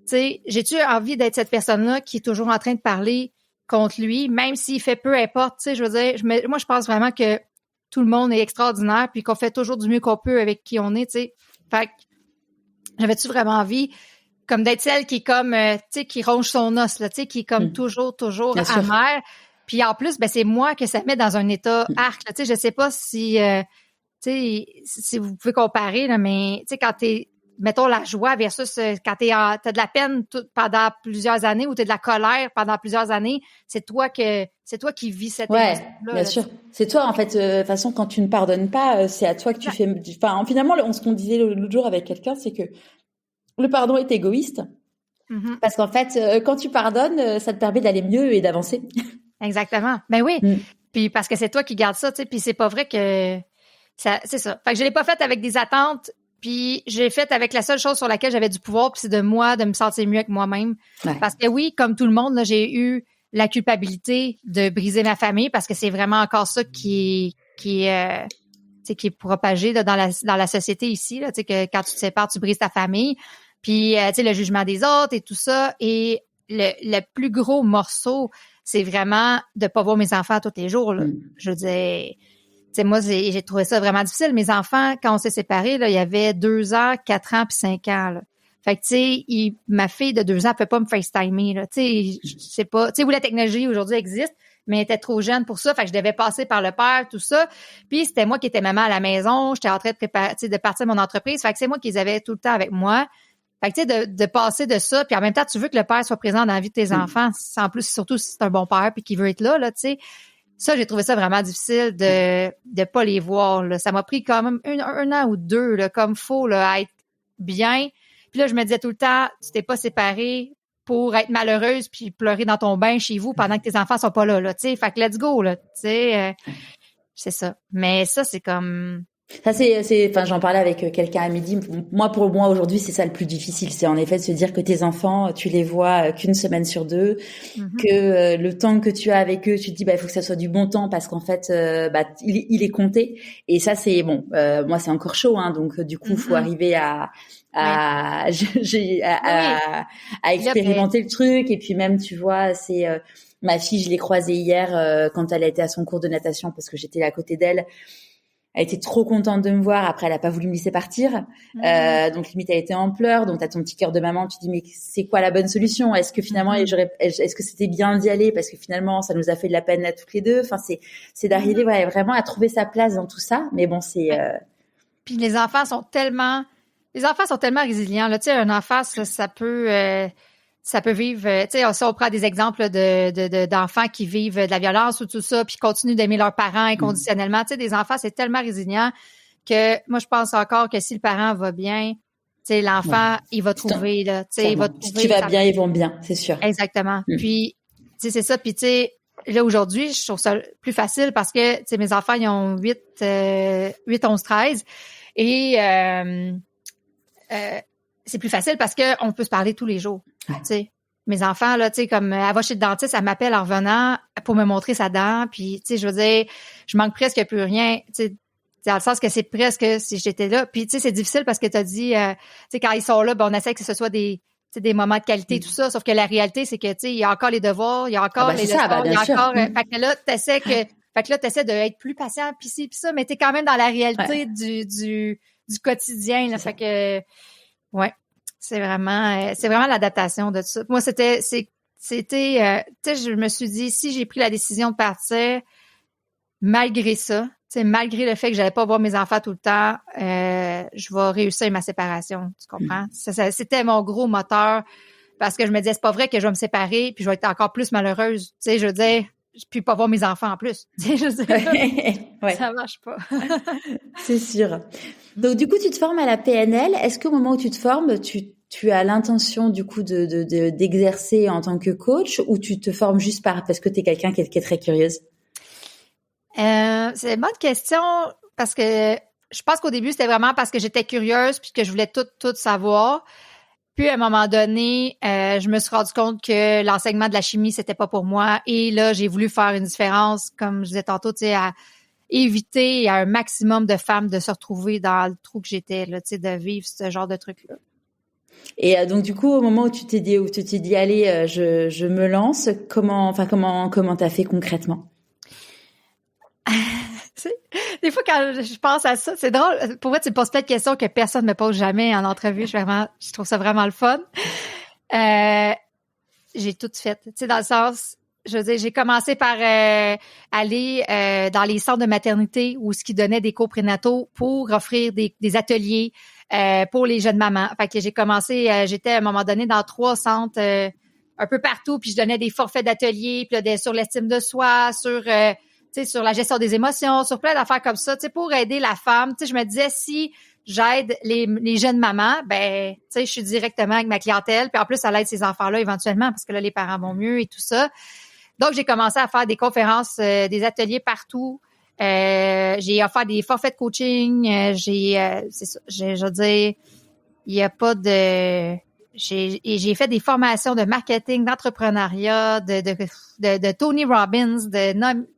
B: sais, j'ai-tu envie d'être cette personne-là qui est toujours en train de parler contre lui, même s'il fait peu importe, tu sais, je veux dire, moi, je pense vraiment que tout le monde est extraordinaire puis qu'on fait toujours du mieux qu'on peut avec qui on est, tu sais. Fait que j'avais-tu vraiment envie comme d'être celle qui est comme, tu sais, qui ronge son os, là, tu sais, qui est comme toujours amère. Puis en plus, ben c'est moi que ça met dans un état arc, là, tu sais, je sais pas si, tu sais, si vous pouvez comparer, là, mais tu sais, quand t'es, mettons, la joie versus quand t'as de la peine pendant plusieurs années ou t'as de la colère pendant plusieurs années, c'est toi qui vis cette émotion-là.
C: Bien sûr. C'est toi, en fait. De toute façon, quand tu ne pardonnes pas, c'est à toi que tu fais. Enfin, finalement, ce qu'on disait l'autre jour avec quelqu'un, c'est que le pardon est égoïste.
B: Mm-hmm.
C: Parce qu'en fait, quand tu pardonnes, ça te permet d'aller mieux et d'avancer.
B: Exactement. Ben oui. Puis parce que c'est toi qui gardes ça, tu sais. Puis c'est pas vrai que c'est ça. Fait que je l'ai pas fait avec des attentes. Puis j'ai fait avec la seule chose sur laquelle j'avais du pouvoir, puis c'est de moi, de me sentir mieux avec moi-même. Ouais. Parce que oui, comme tout le monde, là, j'ai eu la culpabilité de briser ma famille parce que c'est vraiment encore ça qui est propagé là, dans la société ici. Là, que quand tu te sépares, tu brises ta famille. Puis le jugement des autres et tout ça. Et le plus gros morceau, c'est vraiment de pas voir mes enfants tous les jours. Là. Je veux dire... moi, j'ai trouvé ça vraiment difficile. Mes enfants, quand on s'est séparés, là, il y avait 2 ans, 4 ans puis 5 ans. Là. Fait que, tu sais, ma fille de 2 ans ne peut pas me FaceTimer. Tu sais, je sais pas. Tu sais, où la technologie aujourd'hui existe, mais elle était trop jeune pour ça. Fait que je devais passer par le père, tout ça. Puis c'était moi qui étais maman à la maison. J'étais en train de préparer, de partir mon entreprise. Fait que c'est moi qui les avais tout le temps avec moi. Fait que, tu sais, de passer de ça. Puis en même temps, tu veux que le père soit présent dans la vie de tes enfants. En plus, surtout si c'est un bon père puis qu'il veut être là, tu sais. Ça, j'ai trouvé ça vraiment difficile de pas les voir. Là. Ça m'a pris quand même un an ou 2, là, comme faut, là, à être bien. Puis là, je me disais tout le temps, tu t'es pas séparée pour être malheureuse puis pleurer dans ton bain chez vous pendant que tes enfants sont pas là, tu sais. Fait que let's go, là, tu sais. C'est ça. Mais ça, c'est comme...
C: Ça, enfin, j'en parlais avec quelqu'un à midi. Pour moi, aujourd'hui, c'est ça le plus difficile. C'est en effet de se dire que tes enfants, tu les vois qu'une semaine sur 2, que le temps que tu as avec eux, tu te dis, il faut que ça soit du bon temps parce qu'en fait, il est compté. Et ça, c'est bon. Moi, c'est encore chaud, hein. Donc, du coup, faut arriver à expérimenter le truc. Et puis même, tu vois, c'est ma fille, je l'ai croisée hier quand elle a été à son cours de natation parce que j'étais à côté d'elle. Elle était trop contente de me voir. Après, elle a pas voulu me laisser partir. Donc, limite, elle était en pleurs. Donc, t'as ton petit cœur de maman. Tu te dis, mais c'est quoi la bonne solution? Est-ce que finalement, est-ce que c'était bien d'y aller? Parce que finalement, ça nous a fait de la peine à toutes les deux. Enfin, c'est d'arriver, vraiment à trouver sa place dans tout ça. Mais bon, c'est,
B: Puis les enfants sont tellement résilients, là. Tu sais, un enfant, ça peut vivre, tu sais, si on prend des exemples d'enfants qui vivent de la violence ou tout ça, puis continuent d'aimer leurs parents inconditionnellement. Tu sais, des enfants, c'est tellement résilient que moi, je pense encore que si le parent va bien, sais, l'enfant,
C: Ouais.
B: il va trouver, là, tu sais, il va trouver.
C: Si tu vas bien, ils vont bien, c'est sûr.
B: Exactement. Puis, tu sais, c'est ça. Puis, tu sais, là, aujourd'hui, je trouve ça plus facile parce que, tu sais, mes enfants, ils ont 8, 11, 13. Et c'est plus facile parce que on peut se parler tous les jours.
C: Ouais.
B: Tu sais, mes enfants, là, tu sais, comme elle va chez le dentiste, elle m'appelle en revenant pour me montrer sa dent. Puis, tu sais, je veux dire, je manque presque plus rien. Tu sais, dans le sens que c'est presque si j'étais là. Puis, tu sais, c'est difficile parce que tu as dit, tu sais, quand ils sont là, ben, on essaie que ce soit des moments de qualité, tout ça. Sauf que la réalité, c'est que, tu sais, il y a encore les devoirs, il y a encore les leçons, il y a encore... fait que là, t'essaies d'être plus patient, pis ci, pis ça, mais t'es quand même dans la réalité du quotidien, là. Fait que, ouais, c'est vraiment l'adaptation de tout ça. Moi, c'était, tu sais, je me suis dit, si j'ai pris la décision de partir, malgré ça, tu sais, malgré le fait que j'allais pas voir mes enfants tout le temps, je vais réussir ma séparation, tu comprends? Ça, c'était mon gros moteur, parce que je me disais, c'est pas vrai que je vais me séparer, puis je vais être encore plus malheureuse. Tu sais, je veux dire, je peux pas voir mes enfants en plus. Tu sais, je veux dire, ça marche pas.
C: C'est sûr. Donc, du coup, tu te formes à la PNL. Est-ce qu'au moment où tu te formes, tu as l'intention, du coup, d'exercer en tant que coach, ou tu te formes juste parce que tu es quelqu'un qui est très curieuse?
B: C'est une bonne question, parce que je pense qu'au début, c'était vraiment parce que j'étais curieuse puis que je voulais tout savoir. Puis, à un moment donné, je me suis rendu compte que l'enseignement de la chimie, c'était pas pour moi. Et là, j'ai voulu faire une différence, comme je disais tantôt, tu sais, à éviter à un maximum de femmes de se retrouver dans le trou que j'étais, là, tu sais, de vivre ce genre de truc-là.
C: Et donc, du coup, au moment où tu t'es dit, allez, je me lance, comment t'as fait concrètement?
B: Des fois, quand je pense à ça, c'est drôle. Pour moi, tu me poses plein de questions que personne ne me pose jamais en entrevue. Je trouve ça vraiment le fun. J'ai tout fait. Tu sais, dans le sens, je veux dire, j'ai commencé par aller dans les centres de maternité où ce qui donnait des cours prénataux pour offrir des ateliers pour les jeunes mamans. Fait que j'ai commencé, j'étais à un moment donné dans 3 centres un peu partout, puis je donnais des forfaits d'ateliers, puis là, sur l'estime de soi, sur la gestion des émotions, sur plein d'affaires comme ça, tu sais, pour aider la femme. Tu sais, je me disais, si j'aide les jeunes mamans, ben, tu sais, je suis directement avec ma clientèle, puis en plus, ça aide ces enfants-là éventuellement, parce que là, les parents vont mieux et tout ça. Donc, j'ai commencé à faire des conférences, des ateliers partout. J'ai offert des forfaits de coaching. C'est ça, je veux dire, il y a pas de... J'ai fait des formations de marketing, d'entrepreneuriat, de Tony Robbins, tu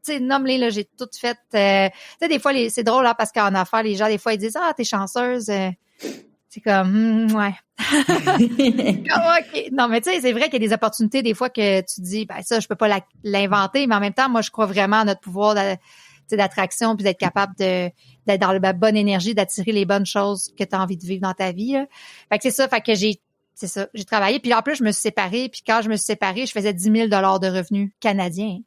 B: sais, nomme-les, là, j'ai tout fait. Tu sais, des fois, c'est drôle, là, parce qu'en affaires, les gens, des fois, ils disent, ah, t'es chanceuse. C'est comme, ouais. OK. Non, mais tu sais, c'est vrai qu'il y a des opportunités, des fois, que tu dis, ben, ça, je peux pas l'inventer, mais en même temps, moi, je crois vraiment à notre pouvoir d'attraction, puis d'être capable d'être dans la bonne énergie, d'attirer les bonnes choses que tu as envie de vivre dans ta vie, là. Fait que c'est ça, fait que j'ai travaillé. Puis en plus, je me suis séparée. Puis quand je me suis séparée, je faisais 10 000 $ de revenus canadiens.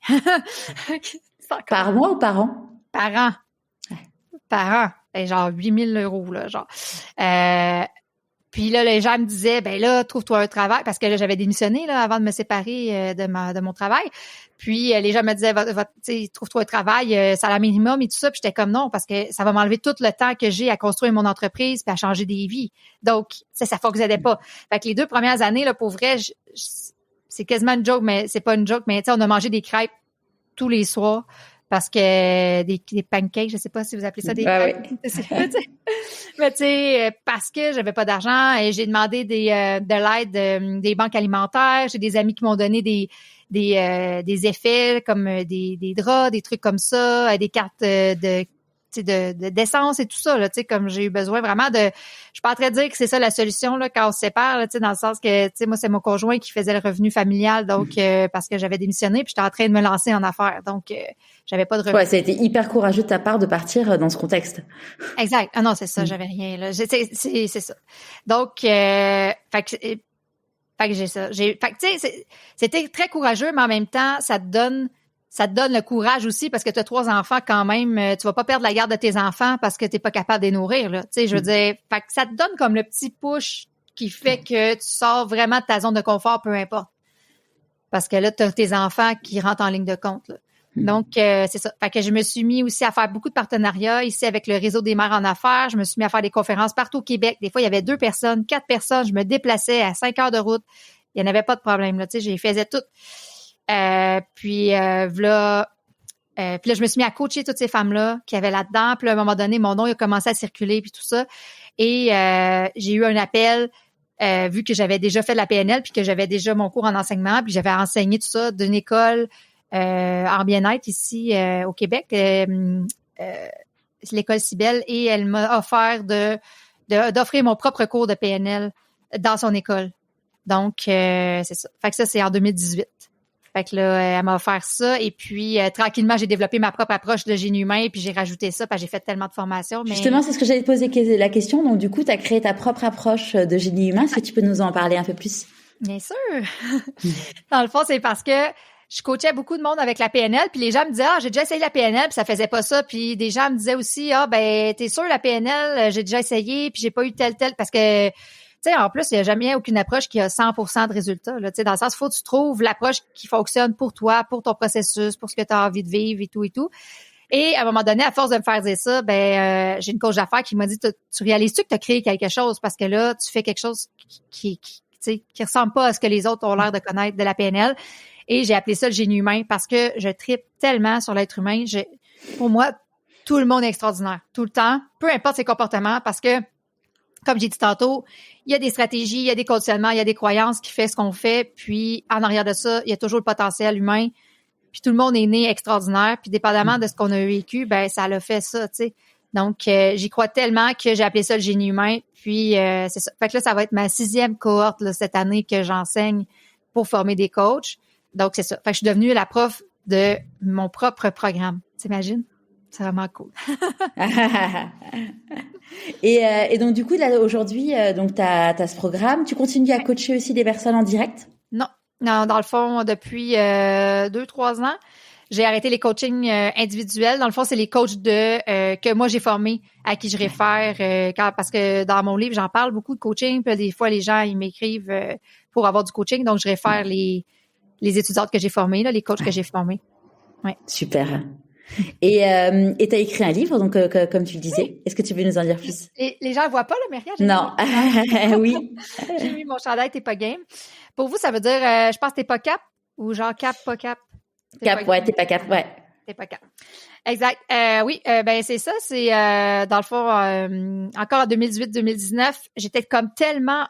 C: Par mois ou par an?
B: Par an. Ouais. Par an. Ben, genre 8 000 €, là, genre. Puis là, les gens me disaient, ben là, trouve-toi un travail, parce que là, j'avais démissionné là avant de me séparer de mon travail. Puis les gens me disaient, trouve-toi un travail, salaire minimum et tout ça. Puis j'étais comme non, parce que ça va m'enlever tout le temps que j'ai à construire mon entreprise puis à changer des vies. Donc ça fonctionnait pas. Fait que les 2 premières années là, pour vrai, c'est quasiment une joke, mais c'est pas une joke. Mais tu sais, on a mangé des crêpes tous les soirs. Parce que des pancakes, je sais pas si vous appelez ça des crêpes. Oui. Mais tu sais, parce que j'avais pas d'argent et j'ai demandé de l'aide des banques alimentaires. J'ai des amis qui m'ont donné des effets comme des draps, des trucs comme ça, des cartes d'essence et tout ça, là, tu sais, comme j'ai eu besoin vraiment de... Je suis pas en train de dire que c'est ça la solution, là, quand on se sépare, là, tu sais, dans le sens que, tu sais, moi, c'est mon conjoint qui faisait le revenu familial, donc, parce que j'avais démissionné, puis j'étais en train de me lancer en affaires, donc, j'avais pas de revenu.
C: Ouais, ça a été hyper courageux de ta part de partir dans ce contexte.
B: Exact. Ah non, c'est ça, j'avais rien, là. C'est ça. Donc, fait que j'ai ça. Fait que, tu sais, c'était très courageux, mais en même temps, ça te donne le courage aussi parce que tu as 3 enfants quand même. Tu vas pas perdre la garde de tes enfants parce que t'es pas capable de les nourrir, là. Tu sais, je veux dire, fait que ça te donne comme le petit push qui fait que tu sors vraiment de ta zone de confort, peu importe. Parce que là, tu as tes enfants qui rentrent en ligne de compte, là. Donc, c'est ça. Fait que je me suis mis aussi à faire beaucoup de partenariats ici avec le réseau des mères en affaires. Je me suis mis à faire des conférences partout au Québec. Des fois, il y avait 2 personnes, 4 personnes. Je me déplaçais à 5 heures de route. Il n'y en avait pas de problème, là. Tu sais, je les faisais toutes. Puis là, je me suis mis à coacher toutes ces femmes-là qui avaient là-dedans. Puis là, à un moment donné, mon nom il a commencé à circuler puis tout ça. Et j'ai eu un appel vu que j'avais déjà fait de la PNL puis que j'avais déjà mon cours en enseignement puis j'avais enseigné tout ça d'une école en bien-être ici au Québec, l'école Cybelle, et elle m'a offert d'offrir mon propre cours de PNL dans son école. Donc, c'est ça. Fait que ça, c'est en 2018. Fait que là, elle m'a offert ça. Et puis, tranquillement, j'ai développé ma propre approche de génie humain. Et puis, j'ai rajouté ça parce que j'ai fait tellement de formations. Mais...
C: Justement, c'est ce que j'allais te poser la question. Donc, du coup, tu as créé ta propre approche de génie humain. Est-ce que tu peux nous en parler un peu plus?
B: Bien sûr. Dans le fond, c'est parce que je coachais beaucoup de monde avec la PNL, puis les gens me disaient, j'ai déjà essayé la PNL, puis ça faisait pas ça. Puis des gens me disaient aussi, t'es sûr, la PNL, j'ai déjà essayé, puis j'ai pas eu tel, parce que, tu sais, en plus, il n'y a jamais aucune approche qui a 100% de résultats, là. Tu sais, dans le sens, faut que tu trouves l'approche qui fonctionne pour toi, pour ton processus, pour ce que tu as envie de vivre et tout et tout. Et à un moment donné, à force de me faire dire ça, j'ai une coach d'affaires qui m'a dit, tu réalises-tu que tu as créé quelque chose? Parce que là, tu fais quelque chose qui ressemble pas à ce que les autres ont l'air de connaître de la PNL. Et j'ai appelé ça le génie humain parce que je tripe tellement sur l'être humain. Pour moi, tout le monde est extraordinaire, tout le temps, peu importe ses comportements, parce que, comme j'ai dit tantôt, il y a des stratégies, il y a des conditionnements, il y a des croyances qui fait ce qu'on fait, puis en arrière de ça, il y a toujours le potentiel humain, puis tout le monde est né extraordinaire, puis dépendamment de ce qu'on a vécu, ça l'a fait ça, tu sais. Donc, j'y crois tellement que j'ai appelé ça le génie humain, puis c'est ça. Fait que là, ça va être ma 6e cohorte là, cette année que j'enseigne pour former des coachs. Donc, c'est ça. Fait que je suis devenue la prof de mon propre programme. T'imagines? C'est vraiment cool.
C: Et donc, du coup, là, aujourd'hui, donc, t'as ce programme. Tu continues à coacher aussi des personnes en direct?
B: Non, dans le fond, depuis 2-3 ans, j'ai arrêté les coachings individuels. Dans le fond, c'est les coachs que moi, j'ai formés, à qui je réfère. Parce que dans mon livre, j'en parle beaucoup de coaching. Puis des fois, les gens, ils m'écrivent pour avoir du coaching. Donc, je réfère les étudiantes que j'ai formées, là, les coachs que j'ai formés. Ouais.
C: Super. Et t'as écrit un livre, donc comme tu le disais. Oui. Est-ce que tu veux nous en dire plus?
B: Les gens ne voient pas, là, mais regarde.
C: Non. Oui.
B: J'ai mis mon chandail, t'es pas game. Pour vous, ça veut dire, je pense, t'es pas cap ou genre cap, pas cap?
C: Cap, ouais, t'es pas cap, ouais.
B: T'es pas cap. Exact. Oui, c'est ça. C'est dans le fond, encore en 2018-2019, j'étais comme tellement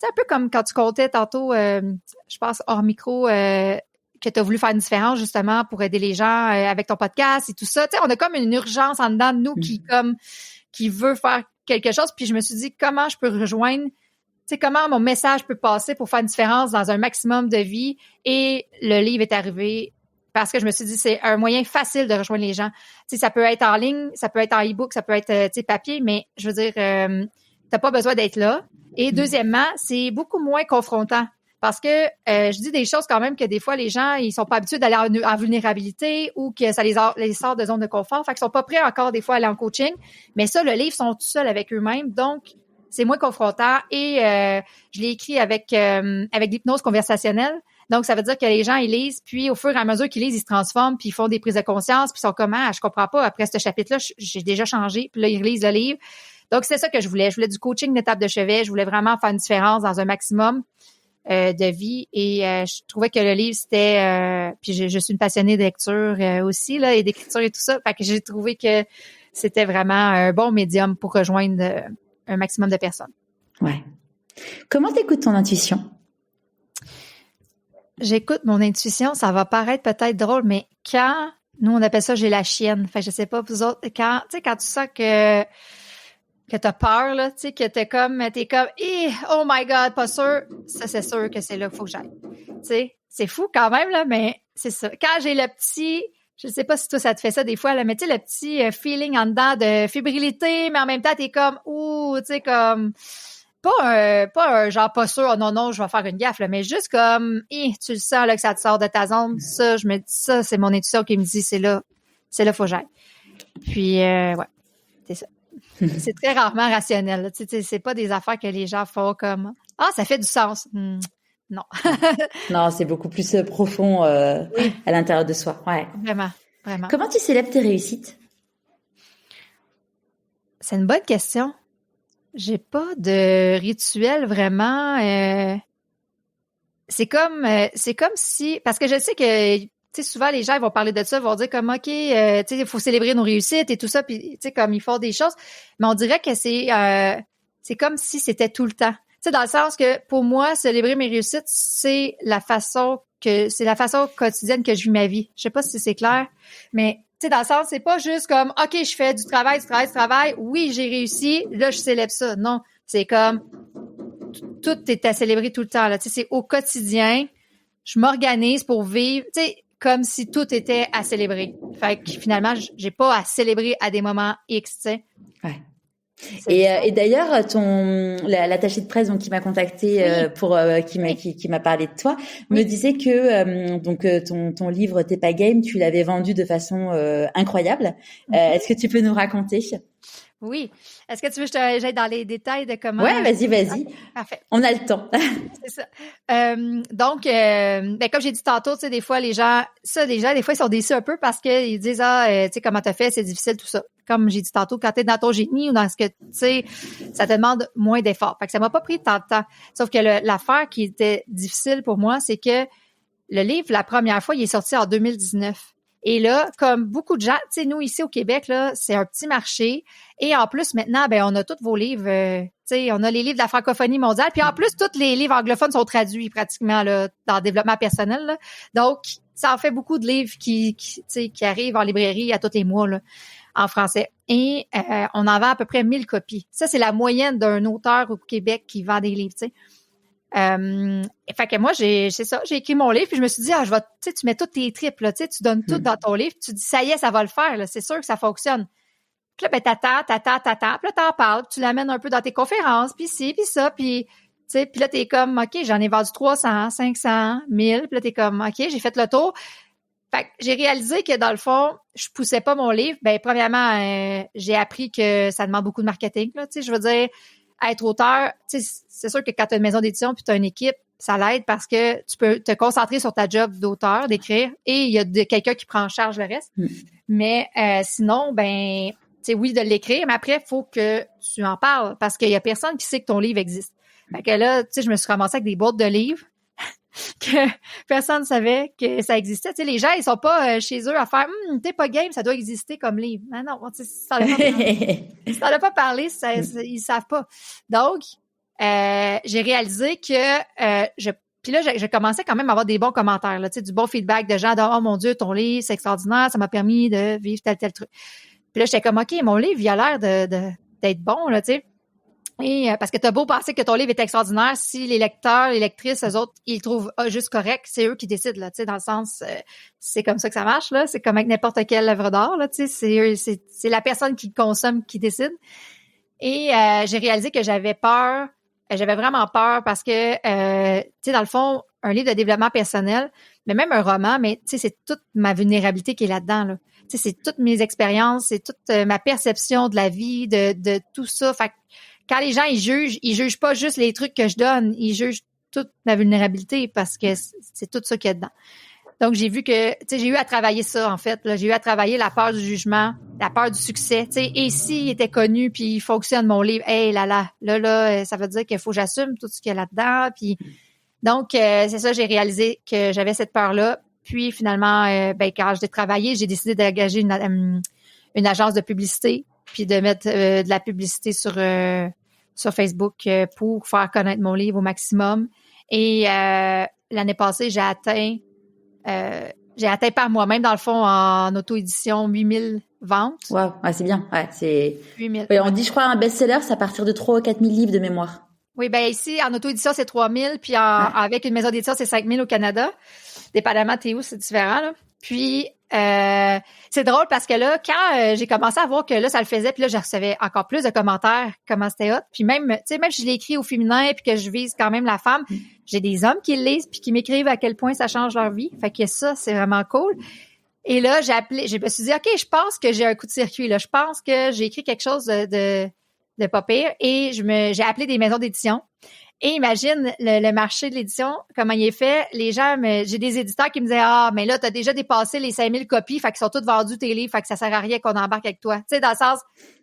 B: c'est un peu comme quand tu comptais tantôt, je pense, hors micro, que tu as voulu faire une différence justement pour aider les gens avec ton podcast et tout ça. Tu sais, on a comme une urgence en dedans de nous qui veut faire quelque chose. Puis je me suis dit, comment je peux rejoindre, tu sais, comment mon message peut passer pour faire une différence dans un maximum de vie. Et le livre est arrivé parce que je me suis dit, c'est un moyen facile de rejoindre les gens. Tu sais, ça peut être en ligne, ça peut être en e-book, ça peut être, tu sais, papier, mais je veux dire, t'as pas besoin d'être là. Et deuxièmement, c'est beaucoup moins confrontant parce que je dis des choses quand même que des fois, les gens, ils sont pas habitués d'aller en vulnérabilité ou que ça les sort de zone de confort. Fait qu'ils sont pas prêts encore des fois à aller en coaching. Mais ça, le livre, ils sont tout seuls avec eux-mêmes. Donc, c'est moins confrontant. Et je l'ai écrit avec l'hypnose conversationnelle. Donc, ça veut dire que les gens, ils lisent, puis au fur et à mesure qu'ils lisent, ils se transforment, puis ils font des prises de conscience, puis ils sont comme, je comprends pas, après ce chapitre-là, j'ai déjà changé, puis là, ils relisent le livre. Donc, c'est ça que je voulais. Je voulais du coaching d'étape de chevet. Je voulais vraiment faire une différence dans un maximum de vie. Et je trouvais que le livre, c'était... puis je suis une passionnée de lecture aussi, là, et d'écriture et tout ça. Fait que j'ai trouvé que c'était vraiment un bon médium pour rejoindre un maximum de personnes.
C: Ouais. Comment t'écoutes ton intuition?
B: J'écoute mon intuition. Ça va paraître peut-être drôle, mais quand... Nous, on appelle ça « j'ai la chienne ». Fait que je sais pas, vous autres, quand tu sens que t'as peur, là, tu sais, que t'es comme, oh my God, pas sûr, ça, c'est sûr que c'est là qu'il faut que j'aille. Tu sais, c'est fou quand même, là, mais c'est ça. Quand j'ai le petit, je sais pas si toi, ça te fait ça des fois, là, mais tu sais, le petit feeling en dedans de fébrilité, mais en même temps, t'es comme, tu sais, comme, pas un genre pas sûr, oh non, je vais faire une gaffe, là, mais juste comme, tu le sens, là, que ça te sort de ta zone, ça, je me dis, ça, c'est mon intuition qui me dit, c'est là, faut que j'aille. Puis, ouais, c'est ça. C'est très rarement rationnel. Tu sais, c'est pas des affaires que les gens font comme ça fait du sens. non.
C: Non, c'est beaucoup plus profond à l'intérieur de soi. Ouais.
B: Vraiment, vraiment.
C: Comment tu célèbres tes réussites?
B: C'est une bonne question. J'ai pas de rituel vraiment. C'est comme si, parce que je sais que, tu sais, souvent les gens ils vont parler de ça, ils vont dire comme ok, tu sais, il faut célébrer nos réussites et tout ça, puis tu sais comme ils font des choses, mais on dirait que c'est comme si c'était tout le temps. Tu sais, dans le sens que pour moi, célébrer mes réussites, c'est la façon quotidienne que je vis ma vie. Je sais pas si c'est clair, mais tu sais, dans le sens, c'est pas juste comme ok, je fais du travail. Oui, j'ai réussi, là je célèbre ça. Non, c'est comme tout est à célébrer tout le temps, là. Tu sais, c'est au quotidien. Je m'organise pour vivre, tu sais, comme si tout était à célébrer. Fait que finalement, j'ai pas à célébrer à des moments X, tu sais.
C: Ouais. Et d'ailleurs, l'attaché de presse donc qui m'a contacté pour qui m'a parlé de toi me disait que ton livre T'es pas game, tu l'avais vendu de façon incroyable. Est-ce que tu peux nous raconter?
B: Oui. Est-ce que tu veux que j'aille dans les détails de comment?
C: Ouais, vas-y.
B: Okay, parfait.
C: On a le temps.
B: C'est ça. Donc, comme j'ai dit tantôt, tu sais, des fois, les gens, des fois, ils sont déçus un peu parce qu'ils disent, tu sais, comment t'as fait, c'est difficile, tout ça. Comme j'ai dit tantôt, quand t'es dans ton génie ou dans ce que, tu sais, ça te demande moins d'efforts. Fait que ça m'a pas pris tant de temps. Sauf que l'affaire qui était difficile pour moi, c'est que le livre, la première fois, il est sorti en 2019. Et là, comme beaucoup de gens, tu sais, nous, ici au Québec, là, c'est un petit marché. Et en plus, maintenant, ben, on a tous vos livres, tu sais, on a les livres de la francophonie mondiale. Puis en plus, tous les livres anglophones sont traduits pratiquement, là, dans le développement personnel, là. Donc, ça en fait beaucoup de livres qui arrivent en librairie à tous les mois, là, en français. Et on en vend à peu près 1000 copies. Ça, c'est la moyenne d'un auteur au Québec qui vend des livres, tu sais. Fait que moi, j'ai écrit mon livre, puis je me suis dit, tu mets toutes tes tripes, là, tu donnes tout dans ton livre, puis tu dis, ça y est, ça va le faire, là, c'est sûr que ça fonctionne. Puis là, ben, t'attends, puis là, t'en parles, puis tu l'amènes un peu dans tes conférences, puis ci, puis ça, puis, tu sais, puis là, t'es comme, OK, j'en ai vendu 300, 500, 1000, puis là, t'es comme, OK, j'ai fait le tour. Fait que j'ai réalisé que, dans le fond, je poussais pas mon livre. Ben, premièrement, j'ai appris que ça demande beaucoup de marketing, là, tu sais, je veux dire, être auteur, tu sais, c'est sûr que quand tu as une maison d'édition puis tu as une équipe, ça l'aide parce que tu peux te concentrer sur ta job d'auteur, d'écrire, et il y a quelqu'un qui prend en charge le reste. Mais sinon, ben, tu sais, oui, de l'écrire, mais après, il faut que tu en parles parce qu'il y a personne qui sait que ton livre existe. Fait que là, tu sais, je me suis ramassée avec des boîtes de livres que personne ne savait que ça existait. Tu sais, les gens, ils sont pas chez eux à faire « T'es pas game, ça doit exister comme livre. » Mais non, tu sais, si t'en as pas parlé, ils savent pas. Donc, j'ai réalisé que puis là, je commençais quand même à avoir des bons commentaires, là, tu sais, du bon feedback de gens de « Oh mon Dieu, ton livre, c'est extraordinaire, ça m'a permis de vivre tel truc. » Puis là, j'étais comme « OK, mon livre, il a l'air d'être bon, là, tu sais. » Et parce que t'as beau penser que ton livre est extraordinaire, si les lecteurs, les lectrices, eux autres, ils le trouvent juste correct, c'est eux qui décident, là, tu sais, dans le sens, c'est comme ça que ça marche, là, c'est comme avec n'importe quelle œuvre d'art, là, tu sais, c'est la personne qui le consomme qui décide. Et j'ai réalisé que j'avais vraiment peur parce que, tu sais, dans le fond, un livre de développement personnel, mais même un roman, mais tu sais, c'est toute ma vulnérabilité qui est là-dedans, là. Tu sais, c'est toutes mes expériences, c'est toute ma perception de la vie, de tout ça. Fait que quand les gens, ils jugent pas juste les trucs que je donne, ils jugent toute ma vulnérabilité parce que c'est tout ça qu'il y a dedans. Donc, j'ai vu que, tu sais, j'ai eu à travailler ça, en fait. Là, j'ai eu à travailler la peur du jugement, la peur du succès, tu sais. Et s'il était connu puis il fonctionne mon livre, hey là, ça veut dire qu'il faut que j'assume tout ce qu'il y a là-dedans. Puis, donc, c'est ça, j'ai réalisé que j'avais cette peur-là. Puis, finalement, quand j'ai travaillé, j'ai décidé d'engager une agence de publicité puis de mettre de la publicité sur Facebook pour faire connaître mon livre au maximum. Et l'année passée, j'ai atteint par moi-même, dans le fond, en auto-édition, 8000 ventes.
C: Wow, ouais, c'est bien. Ouais, c'est
B: 8000.
C: Ouais, on dit, je crois, un best-seller, c'est à partir de 3 ou 4 000 livres de mémoire.
B: Oui, ben ici, en auto-édition, c'est 3000, puis avec une maison d'édition, c'est 5000 au Canada. Dépendamment t'es où, c'est différent, là. Puis, c'est drôle parce que là, quand j'ai commencé à voir que là, ça le faisait, puis là, je recevais encore plus de commentaires, comment c'était hot. Puis même, tu sais, même si je l'ai écrit au féminin, puis que je vise quand même la femme, j'ai des hommes qui le lisent, puis qui m'écrivent à quel point ça change leur vie. Fait que ça, c'est vraiment cool. Et là, je me suis dit, OK, je pense que j'ai un coup de circuit, là. Je pense que j'ai écrit quelque chose de pas pire. Et j'ai appelé des maisons d'édition. Et imagine le marché de l'édition, comment il est fait. Les gens, j'ai des éditeurs qui me disaient, mais là, t'as déjà dépassé les 5000 copies, fait qu'ils sont tous vendus tes livres, fait que ça sert à rien qu'on embarque avec toi. Tu sais, dans le sens,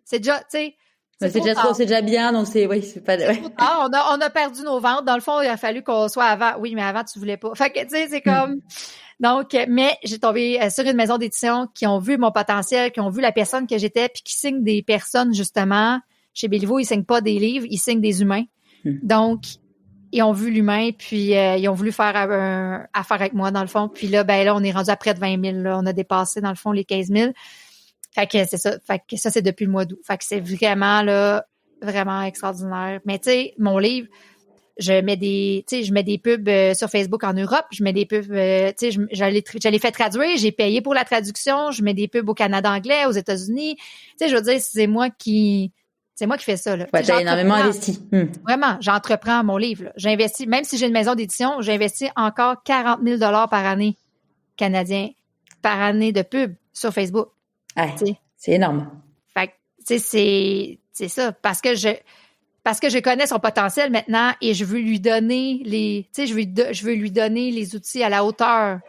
B: c'est déjà, tu sais.
C: C'est déjà trop, c'est déjà bien, donc c'est pas. Ouais.
B: On a perdu nos ventes. Dans le fond, il a fallu qu'on soit avant. Oui, mais avant, tu voulais pas. Fait que, tu sais, c'est comme. Donc, mais j'ai tombé sur une maison d'édition qui ont vu mon potentiel, qui ont vu la personne que j'étais, puis qui signent des personnes, justement. Chez Béliveau, ils signent pas des livres, ils signent des humains. Donc, ils ont vu l'humain, puis ils ont voulu faire affaire avec moi, dans le fond. Puis là, on est rendu à près de 20 000. Là. On a dépassé, dans le fond, les 15 000. Fait que c'est ça. Fait que ça, c'est depuis le mois d'août. Fait que c'est vraiment, là, vraiment extraordinaire. Mais tu sais, mon livre, je mets des pubs sur Facebook en Europe. Je mets des pubs, tu sais, je l'ai fait traduire. J'ai payé pour la traduction. Je mets des pubs au Canada anglais, aux États-Unis. Tu sais, je veux dire, c'est moi qui fais ça, là.
C: Ouais, t'as énormément investi.
B: Vraiment, j'entreprends mon livre, là. J'investis, même si j'ai une maison d'édition, j'investis encore 40 000 $ par année canadien, par année de pub sur Facebook.
C: Ouais, c'est énorme.
B: Fait que, tu sais, c'est ça. Parce que je connais son potentiel maintenant et je veux lui donner je veux lui donner les outils à la hauteur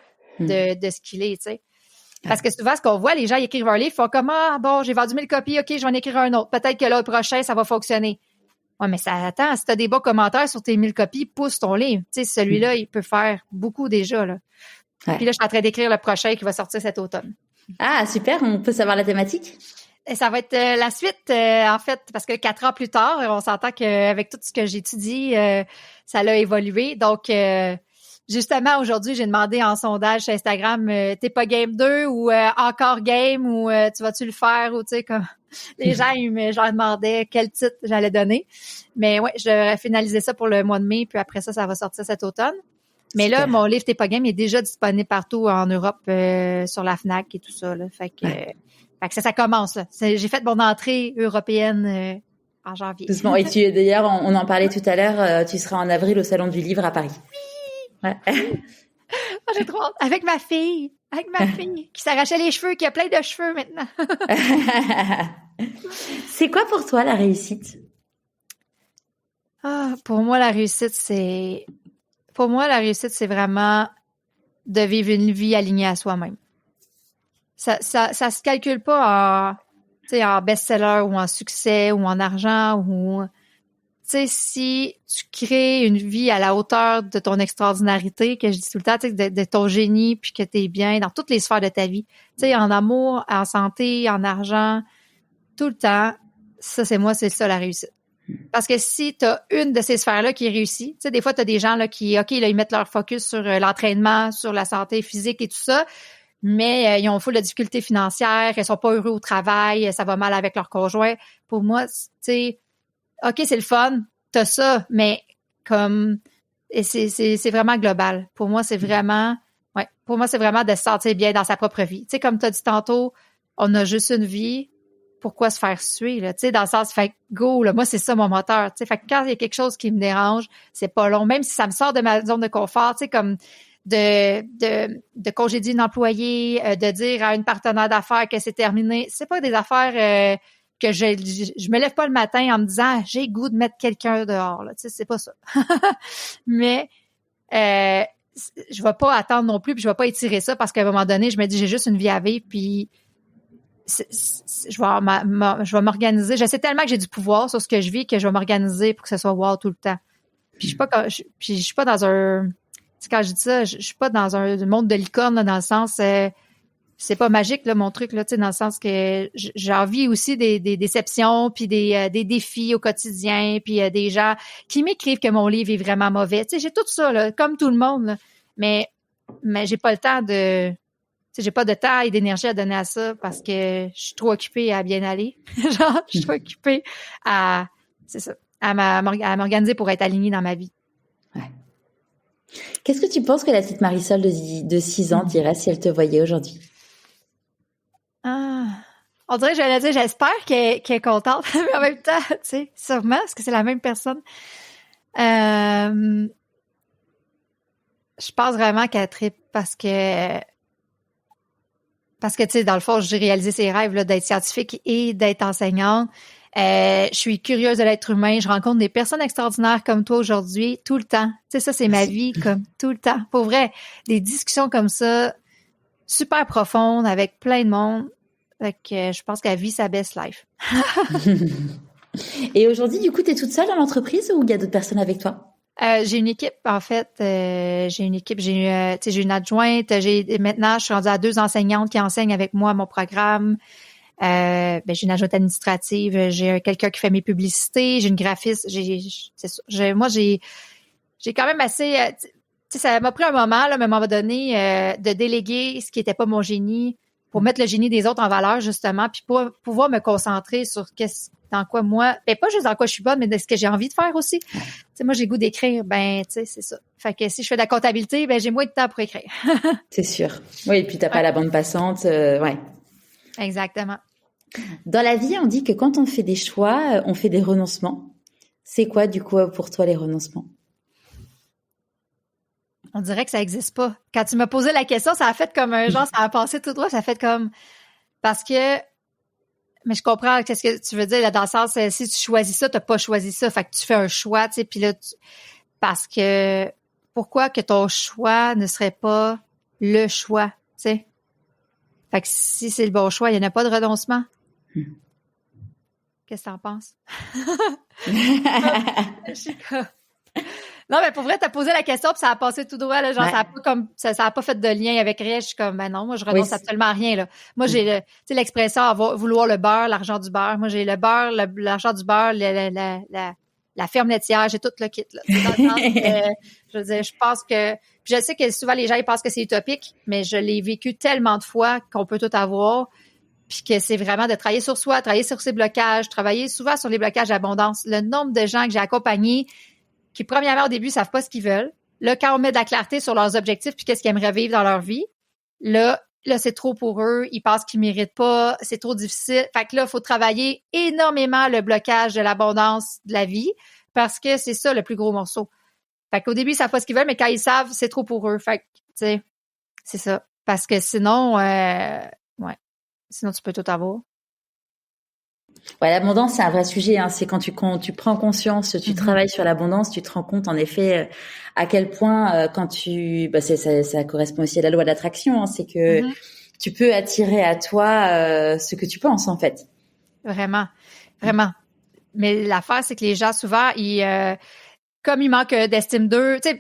B: de ce qu'il est, tu sais. Parce que souvent, ce qu'on voit, les gens ils écrivent un livre, ils font comme, j'ai vendu 1000 copies, OK, je vais en écrire un autre. Peut-être que l'autre prochain, ça va fonctionner. Ouais, mais attends, si t'as des bons commentaires sur tes 1000 copies, pousse ton livre. Tu sais, celui-là, il peut faire beaucoup déjà, là. Ouais. Puis là, je suis en train d'écrire le prochain qui va sortir cet automne.
C: Ah, super. On peut savoir la thématique?
B: Et ça va être la suite, en fait, parce que 4 ans plus tard, on s'entend qu'avec tout ce que j'étudie, ça l'a évolué. Donc, justement, aujourd'hui, j'ai demandé en sondage sur Instagram, t'es pas game 2 ou encore game ou tu vas-tu le faire ou tu sais, comme les gens, je leur demandais quel titre j'allais donner. Mais ouais, je vais finaliser ça pour le mois de mai, puis après ça va sortir cet automne. Mais super. Là, mon livre T'es pas game est déjà disponible partout en Europe, sur la FNAC et tout ça, là. Fait que ça commence, là. J'ai fait mon entrée européenne en janvier.
C: Doucement. Et d'ailleurs, on en parlait tout à l'heure, tu seras en avril au Salon du Livre à Paris.
B: Oui! Ouais. J'ai trop hâte. Avec ma fille qui s'arrachait les cheveux, qui a plein de cheveux maintenant.
C: C'est quoi pour toi la réussite?
B: Pour moi, la réussite, c'est vraiment de vivre une vie alignée à soi-même. Ça se calcule pas en best-seller ou en succès ou en argent ou, tu sais, si tu crées une vie à la hauteur de ton extraordinarité, que je dis tout le temps, tu sais, de ton génie puis que t'es bien dans toutes les sphères de ta vie, tu sais, en amour, en santé, en argent, tout le temps, ça, c'est ça la réussite. Parce que si tu as une de ces sphères-là qui réussit, tu sais, des fois, tu as des gens là qui, OK, là, ils mettent leur focus sur l'entraînement, sur la santé physique et tout ça, mais ils ont full de difficultés financières, ils sont pas heureux au travail, ça va mal avec leur conjoint. Pour moi, tu sais, OK, c'est le fun, t'as ça, mais comme c'est vraiment global. Pour moi, c'est vraiment de se sentir bien dans sa propre vie. Tu sais, comme tu as dit tantôt, on a juste une vie. Pourquoi se faire suer, là? Tu sais, dans le sens, fait go, là. Moi, c'est ça mon moteur. Tu sais, fait que quand il y a quelque chose qui me dérange, c'est pas long. Même si ça me sort de ma zone de confort, tu sais, comme de congédier une employée, de dire à une partenaire d'affaires que c'est terminé. C'est pas des affaires que je me lève pas le matin en me disant j'ai le goût de mettre quelqu'un dehors, là. Tu sais, c'est pas ça. Mais je vais pas attendre non plus, puis je vais pas étirer ça parce qu'à un moment donné, je me dis j'ai juste une vie à vivre, puis je vais m'organiser. Je sais tellement que j'ai du pouvoir sur ce que je vis que je vais m'organiser pour que ce soit wow tout le temps. Puis je suis pas dans un, quand je dis ça, je suis pas dans un monde de licorne là, dans le sens c'est pas magique là mon truc là, tu sais, dans le sens que j'ai envie aussi des déceptions puis des défis au quotidien puis des gens qui m'écrivent que mon livre est vraiment mauvais. Tu sais, j'ai tout ça là, comme tout le monde là, mais j'ai pas le temps de j'ai pas de temps et d'énergie à donner à ça parce que je suis trop occupée à bien aller. Genre, je suis trop occupée à m'organiser pour être alignée dans ma vie.
C: Ouais. Qu'est-ce que tu penses que la petite Marisol de 6 ans dirait si elle te voyait aujourd'hui?
B: On dirait que j'allais dire, j'espère qu'elle est contente, mais en même temps, tu sais, sûrement, parce que c'est la même personne. Je pense vraiment qu'elle trippe parce que tu sais, dans le fond, j'ai réalisé ses rêves là, d'être scientifique et d'être enseignante. Je suis curieuse de l'être humain. Je rencontre des personnes extraordinaires comme toi aujourd'hui, tout le temps. Tu sais, ça, c'est ma vie, comme tout le temps. Pour vrai, des discussions comme ça, super profondes, avec plein de monde. Fait que je pense qu'elle vit sa best life.
C: Et aujourd'hui, du coup, tu es toute seule dans l'entreprise ou il y a d'autres personnes avec toi?
B: J'ai une équipe, en fait. J'ai une équipe. J'ai une adjointe. Maintenant, je suis rendue à 2 enseignantes qui enseignent avec moi mon programme. J'ai une adjointe administrative. J'ai quelqu'un qui fait mes publicités. J'ai une graphiste. Moi, j'ai quand même assez... ça m'a pris un moment, là, mais à un moment donné, de déléguer ce qui était pas mon génie pour mettre le génie des autres en valeur, justement, puis pour pouvoir me concentrer sur dans quoi moi, pas juste dans quoi je suis bonne, mais dans ce que j'ai envie de faire aussi. Moi, j'ai le goût d'écrire, c'est ça. Fait que si je fais de la comptabilité, j'ai moins de temps pour écrire.
C: C'est sûr. Oui, et puis t'as pas la bande passante, ouais.
B: Exactement.
C: Dans la vie, on dit que quand on fait des choix, on fait des renoncements. C'est quoi, du coup, pour toi, les renoncements?
B: On dirait que ça n'existe pas. Quand tu m'as posé la question, ça a fait comme un genre, ça a passé tout droit, ça a fait comme... Parce que... Mais je comprends qu'est-ce que tu veux dire, là, dans le sens, si tu choisis ça, t'as pas choisi ça. Fait que tu fais un choix, tu sais, puis là, parce que... Pourquoi que ton choix ne serait pas le choix, tu sais? Fait que si c'est le bon choix, il n'y en a pas de renoncement. Qu'est-ce que t'en penses? Non, mais pour vrai, t'as posé la question puis ça a passé tout droit, là. Genre, ça a pas fait de lien avec rien. Je suis comme, non, moi, je renonce absolument à rien, là. Moi, j'ai l'expression vouloir le beurre, l'argent du beurre. Moi, j'ai le beurre, l'argent du beurre, la ferme laitière, j'ai tout le kit, là. Dans le sens que, je veux dire, je pense que, puis je sais que souvent les gens, ils pensent que c'est utopique, mais je l'ai vécu tellement de fois qu'on peut tout avoir. Puis que c'est vraiment de travailler sur soi, travailler sur ses blocages, travailler souvent sur les blocages d'abondance. Le nombre de gens que j'ai accompagnés qui, premièrement, au début, savent pas ce qu'ils veulent. Là, quand on met de la clarté sur leurs objectifs puis qu'est-ce qu'ils aimeraient vivre dans leur vie, là, c'est trop pour eux. Ils pensent qu'ils méritent pas. C'est trop difficile. Fait que là, il faut travailler énormément le blocage de l'abondance de la vie parce que c'est ça le plus gros morceau. Fait qu'au début, ils savent pas ce qu'ils veulent, mais quand ils savent, c'est trop pour eux. Fait que, tu sais, c'est ça. Parce que sinon, sinon tu peux tout avoir.
C: Ouais, l'abondance, c'est un vrai sujet. Hein. C'est quand tu prends conscience, tu travailles sur l'abondance, tu te rends compte en effet à quel point quand ça correspond aussi à la loi de l'attraction. Hein, c'est que tu peux attirer à toi ce que tu penses en fait.
B: Vraiment, vraiment. Mais l'affaire, c'est que les gens souvent, comme ils manquent d'estime d'eux, tu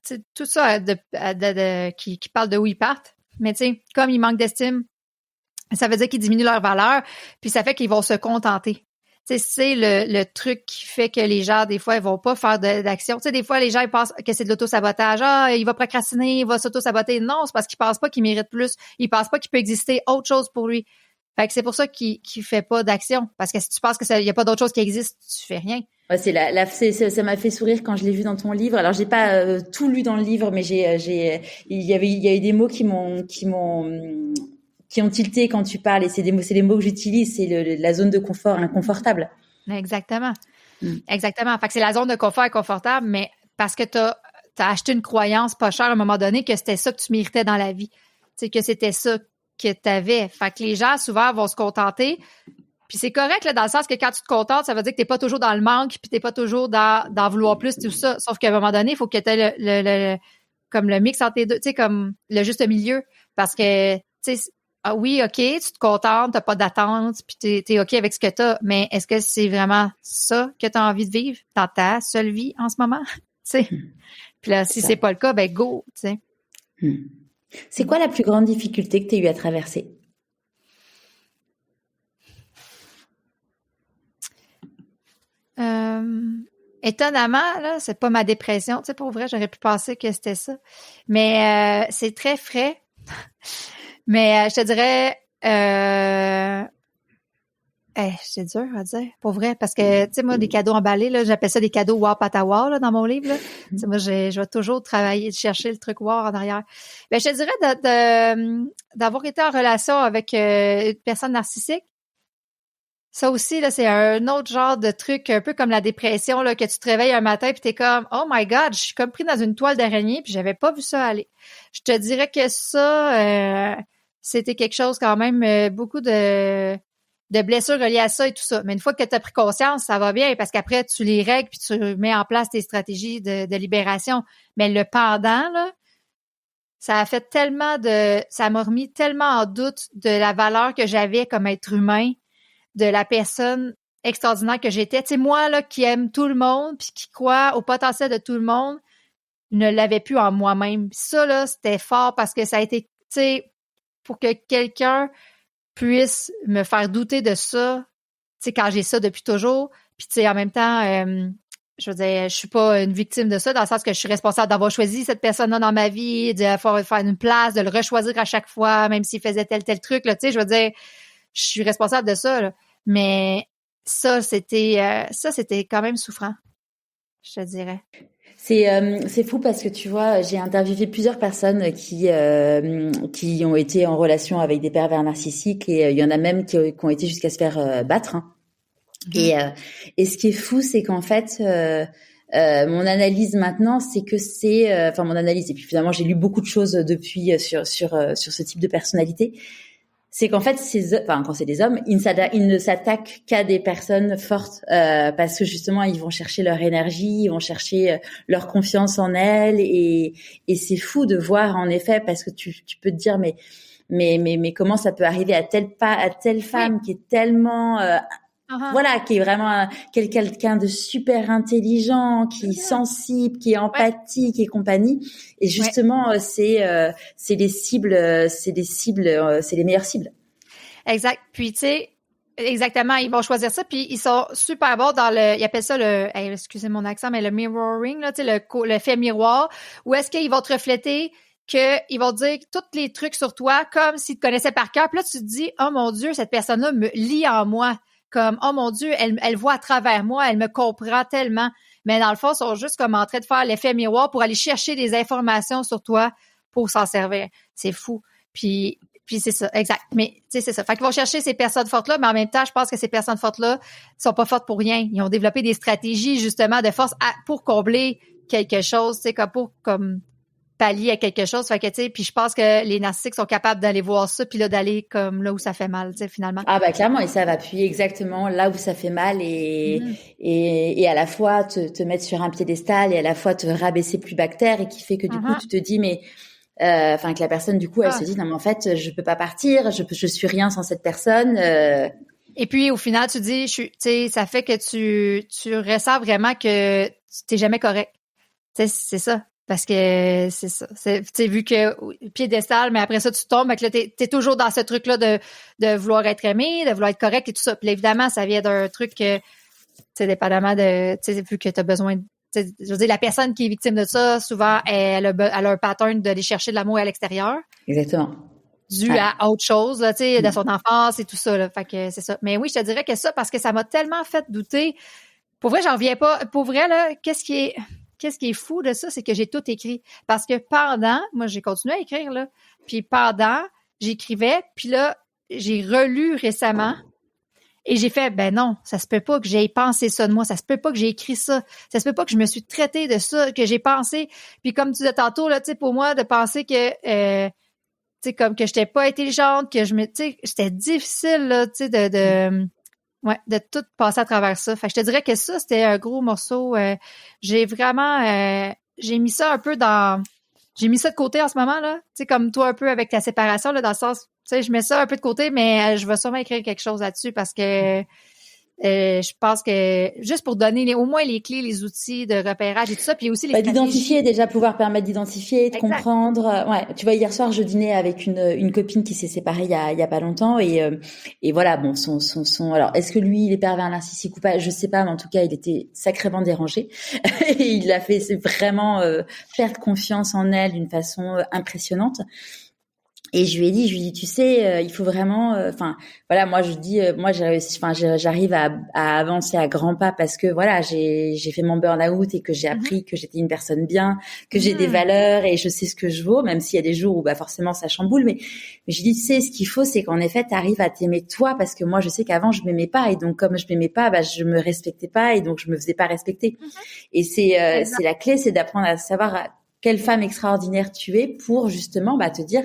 B: sais, tout ça qui parle de où ils partent. Mais tu sais, comme ils manquent d'estime, ça veut dire qu'ils diminuent leur valeur, puis ça fait qu'ils vont se contenter. Tu sais, c'est le truc qui fait que les gens, des fois, ils vont pas faire d'action. Tu sais, des fois, les gens, ils pensent que c'est de l'auto-sabotage. Ah, il va procrastiner, il va s'auto-saboter. Non, c'est parce qu'ils pensent pas qu'il mérite plus. Ils pensent pas qu'il peut exister autre chose pour lui. Fait que c'est pour ça qu'il fait pas d'action. Parce que si tu penses que y a pas d'autre chose qui existe, tu fais rien.
C: Ouais, ça m'a fait sourire quand je l'ai vu dans ton livre. Alors, j'ai pas tout lu dans le livre, mais il y a eu des mots qui ont tilté quand tu parles, et c'est des mots que j'utilise, c'est la zone de confort inconfortable.
B: Exactement. Exactement. Fait que c'est la zone de confort inconfortable, mais parce que t'as acheté une croyance pas chère à un moment donné que c'était ça que tu méritais dans la vie. Tu sais, que c'était ça que t'avais. Fait que les gens, souvent, vont se contenter. Puis c'est correct, là, dans le sens que quand tu te contentes, ça veut dire que t'es pas toujours dans le manque, puis t'es pas toujours dans vouloir plus, tout ça. Sauf qu'à un moment donné, il faut que t'aies comme le mix entre les deux, tu sais, comme le juste milieu. Parce que, tu sais, ah oui, OK, tu te contentes, t'as pas d'attente, puis t'es OK avec ce que t'as, mais est-ce que c'est vraiment ça que t'as envie de vivre dans ta seule vie en ce moment? Tu sais. Puis là, si c'est pas le cas, ben go, tu sais.
C: C'est quoi la plus grande difficulté que tu as eu à traverser?
B: Étonnamment, là, c'est pas ma dépression. Tu sais, pour vrai, j'aurais pu penser que c'était ça. Mais c'est très frais. Mais je te dirais, c'est dur à dire, pour vrai, parce que, tu sais, moi, des cadeaux emballés, là, j'appelle ça des cadeaux wow pata wow, là, dans mon livre, là. Tu sais, moi, je vais toujours travailler, chercher le truc wow en arrière. Ben, je te dirais d'avoir été en relation avec une personne narcissique. Ça aussi, là, c'est un autre genre de truc, un peu comme la dépression, là, que tu te réveilles un matin puis t'es comme, oh my God, je suis comme pris dans une toile d'araignée puis j'avais pas vu ça aller. Je te dirais que ça, c'était quelque chose quand même, beaucoup de de blessures reliées à ça et tout ça. Mais une fois que tu as pris conscience, ça va bien parce qu'après, tu les règles puis tu mets en place tes stratégies de libération. Mais le pendant, là, ça m'a remis tellement en doute de la valeur que j'avais comme être humain, de la personne extraordinaire que j'étais. Tu sais, moi, là, qui aime tout le monde puis qui croit au potentiel de tout le monde, ne l'avais plus en moi-même. Ça, là, c'était fort parce que ça a été, tu sais, pour que quelqu'un puisse me faire douter de ça, tu sais, quand j'ai ça depuis toujours. Puis, tu sais, en même temps, je veux dire, je suis pas une victime de ça, dans le sens que je suis responsable d'avoir choisi cette personne-là dans ma vie, de faire une place, de le rechoisir à chaque fois, même s'il faisait tel truc, là, tu sais, je veux dire, je suis responsable de ça, là. Mais ça, c'était quand même souffrant, je te dirais.
C: C'est fou parce que tu vois, j'ai interviewé plusieurs personnes qui ont été en relation avec des pervers narcissiques et il y en a même qui ont été jusqu'à se faire battre. Hein. Et ce qui est fou, c'est qu'en fait, mon analyse maintenant, c'est que mon analyse, et puis finalement j'ai lu beaucoup de choses depuis sur ce type de personnalité. C'est qu'en fait, quand c'est des hommes, ils ne s'attaquent qu'à des personnes fortes parce que justement, ils vont chercher leur énergie, ils vont chercher leur confiance en elles et c'est fou de voir en effet parce que tu peux te dire mais comment ça peut arriver à telle femme qui est tellement voilà, qui est vraiment quelqu'un de super intelligent, qui est sensible, qui est empathique et compagnie. Et justement, c'est les cibles, c'est les meilleures cibles.
B: Exact. Puis tu sais, exactement, ils vont choisir ça. Puis ils sont super bons dans ils appellent ça excusez mon accent, mais le mirroring, là, tu sais, le fait miroir, où est-ce qu'ils vont te refléter qu'ils vont dire tous les trucs sur toi comme s'ils te connaissaient par cœur. Puis là, tu te dis, oh mon Dieu, cette personne-là me lit en moi. Comme, oh mon Dieu, elle voit à travers moi, elle me comprend tellement. Mais dans le fond, ils sont juste comme en train de faire l'effet miroir pour aller chercher des informations sur toi pour s'en servir. C'est fou. Puis c'est ça, exact. Mais tu sais, c'est ça. Fait qu'ils vont chercher ces personnes fortes-là, mais en même temps, je pense que ces personnes fortes-là sont pas fortes pour rien. Ils ont développé des stratégies, justement, de force pour combler quelque chose, tu sais, comme pallier à quelque chose. Fait que, tu sais, puis je pense que les narcissiques sont capables d'aller voir ça, puis là, d'aller comme là où ça fait mal, tu sais, finalement.
C: Ah, bah, clairement, et ça va appuyer exactement là où ça fait mal et à la fois te mettre sur un piédestal et à la fois te rabaisser plus bas que terre et qui fait que du coup, tu te dis, mais, que la personne, du coup, elle se dit, non, mais en fait, je peux pas partir, je suis rien sans cette personne,
B: Et puis, au final, tu dis, tu sais, ça fait que tu ressens vraiment que tu t'es jamais correct. Tu sais, c'est ça. Parce que c'est ça. Tu sais, vu que piédestal, mais après ça, tu tombes. Donc là, t'es toujours dans ce truc-là de vouloir être aimé, de vouloir être correct et tout ça. Puis là, évidemment, ça vient d'un truc que, tu sais, dépendamment de, tu sais, vu que t'as besoin de, je veux dire, la personne qui est victime de ça, souvent, elle a un pattern d'aller chercher de l'amour à l'extérieur.
C: Exactement.
B: Dû à autre chose, là, tu sais, de son enfance et tout ça, là. Fait que c'est ça. Mais oui, je te dirais que ça, parce que ça m'a tellement fait douter. Pour vrai, j'en reviens pas. Pour vrai, là, qu'est-ce qui est fou de ça, c'est que j'ai tout écrit. Parce que moi, j'ai continué à écrire, là. Puis j'écrivais, puis là, j'ai relu récemment et j'ai fait, ben non, ça se peut pas que j'aie pensé ça de moi, ça se peut pas que j'ai écrit ça, ça se peut pas que je me suis traitée de ça, que j'ai pensé. Puis comme tu disais tantôt, là, tu sais, pour moi, de penser que, tu sais, comme que j'étais pas intelligente, que tu sais, c'était difficile, là, tu sais, de tout passer à travers ça. Fait que je te dirais que ça, c'était un gros morceau. J'ai vraiment, j'ai mis ça un peu j'ai mis ça de côté en ce moment, là. Tu sais, comme toi un peu avec ta séparation, là, dans le sens, tu sais, je mets ça un peu de côté, mais je vais sûrement écrire quelque chose là-dessus parce que je pense que juste pour donner au moins les clés, les outils de repérage et tout ça, puis aussi les stratégies.
C: D'identifier, déjà pouvoir permettre d'identifier, de comprendre. Ouais, tu vois, hier soir, je dînais avec une copine qui s'est séparée il y a pas longtemps et voilà, bon, alors, est-ce que lui, il est pervers narcissique ou pas? Je sais pas, mais en tout cas, il était sacrément dérangé et il l'a fait vraiment perdre confiance en elle d'une façon impressionnante. Et je lui ai dit, tu sais, il faut vraiment, voilà, moi je dis, moi j'ai réussi, j'arrive à avancer à grands pas parce que voilà, j'ai fait mon burn-out et que j'ai appris que j'étais une personne bien, que j'ai des valeurs et je sais ce que je vaux, même s'il y a des jours où bah forcément ça chamboule, mais je dis, tu sais, ce qu'il faut, c'est qu'en effet, t'arrives à t'aimer toi parce que moi je sais qu'avant je m'aimais pas et donc comme je m'aimais pas, bah je me respectais pas et donc je me faisais pas respecter. Et c'est la clé, c'est d'apprendre à savoir quelle femme extraordinaire tu es pour justement bah te dire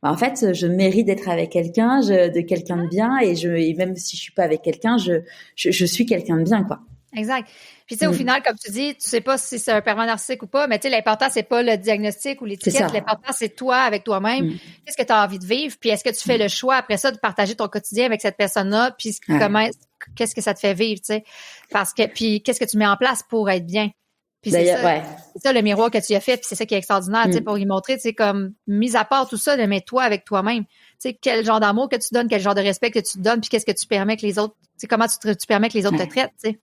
C: en fait, je mérite d'être avec quelqu'un, de quelqu'un de bien, et même si je suis pas avec quelqu'un, je suis quelqu'un de bien, quoi.
B: Exact. Puis tu sais, au final, comme tu dis, tu sais pas si c'est un pervers narcissique ou pas, mais tu sais, l'important, c'est pas le diagnostic ou l'étiquette. L'important, c'est toi avec toi-même. Qu'est-ce que tu as envie de vivre? Puis est-ce que tu fais le choix après ça de partager ton quotidien avec cette personne-là? Puis qu'est-ce que ça te fait vivre, tu sais? Parce que, puis qu'est-ce que tu mets en place pour être bien? Puis c'est ça le miroir que tu as fait, puis c'est ça qui est extraordinaire, tu sais, pour y montrer, tu sais, comme, mis à part tout ça, mets toi avec toi-même. Tu sais, quel genre d'amour que tu donnes, quel genre de respect que tu te donnes, puis qu'est-ce que tu permets que les autres, tu sais, comment tu permets que les autres te traitent, tu sais.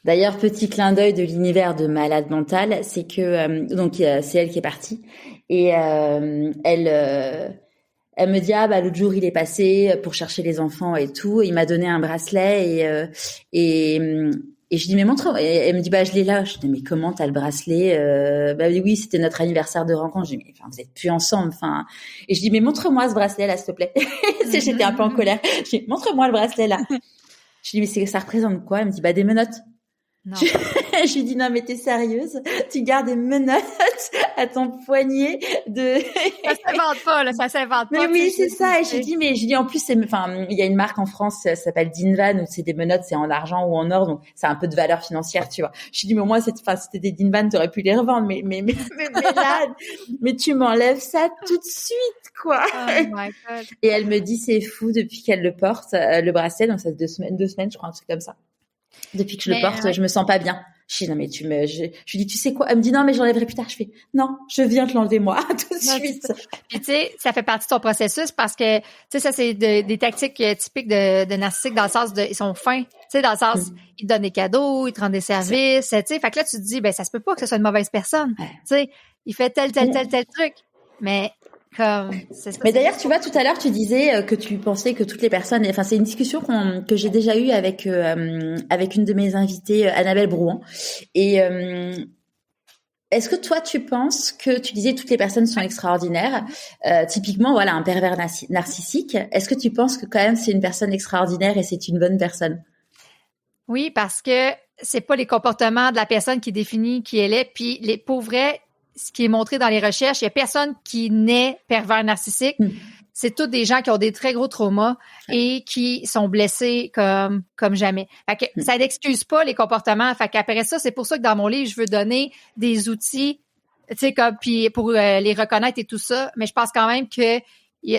C: D'ailleurs, petit clin d'œil de l'univers de Malade Mentale, c'est que c'est elle qui est partie et elle me dit l'autre jour il est passé pour chercher les enfants et tout, il m'a donné un bracelet et je dis mais montre. Et elle me dit je l'ai là. Je dis mais comment t'as le bracelet? Oui, c'était notre anniversaire de rencontre. Je dis mais vous êtes plus ensemble, et je dis mais montre-moi ce bracelet là s'il te plaît. J'étais un peu en colère. Je dis montre-moi le bracelet là. Je dis mais ça représente quoi? Elle me dit des menottes.
B: Non.
C: Je lui dis non mais t'es sérieuse? Tu gardes des menottes à ton poignet de...
B: Ça s'invente pas, là, ça s'invente pas.
C: Mais oui, c'est ça. Et je dis en plus, il y a une marque en France, ça s'appelle Dinvan, où c'est des menottes, c'est en argent ou en or, donc c'est un peu de valeur financière, tu vois. Je lui dis mais au moins c'était des Dinvan, t'aurais pu les revendre, mais là, mais tu m'enlèves ça tout de suite, quoi.
B: Oh my God.
C: Et elle me dit c'est fou depuis qu'elle le porte, le bracelet, donc ça fait 2 semaines, je crois, un truc comme ça. Depuis que je le porte, je me sens pas bien. Je dis non mais je lui dis tu sais quoi? Elle me dit non mais j'enlèverai plus tard. Je fais non, je viens te l'enlever moi tout de suite.
B: Puis tu sais, ça fait partie de ton processus parce que tu sais ça c'est des tactiques typiques de narcissiques dans le sens de ils sont fins, tu sais dans le sens ils te donnent des cadeaux, ils te rendent des services, tu sais. Fait que là tu te dis ça se peut pas que ce soit une mauvaise personne, tu sais. Il fait tel truc, mais
C: mais d'ailleurs, tu vois, tout à l'heure, tu disais que tu pensais que toutes les personnes, c'est une discussion que j'ai déjà eue avec une de mes invitées, Annabelle Brouan. Et est-ce que toi, tu penses que tu disais toutes les personnes sont extraordinaires, typiquement, un pervers narcissique. Est-ce que tu penses que quand même c'est une personne extraordinaire et c'est une bonne personne?
B: Oui, parce que c'est pas les comportements de la personne qui définit qui elle est, puis pour vrai, ce qui est montré dans les recherches, il y a personne qui naît pervers narcissique. C'est tous des gens qui ont des très gros traumas et qui sont blessés comme jamais. Fait que ça n'excuse pas les comportements. Fait qu'après ça, c'est pour ça que dans mon livre, je veux donner des outils, tu sais, puis pour les reconnaître et tout ça. Mais je pense quand même que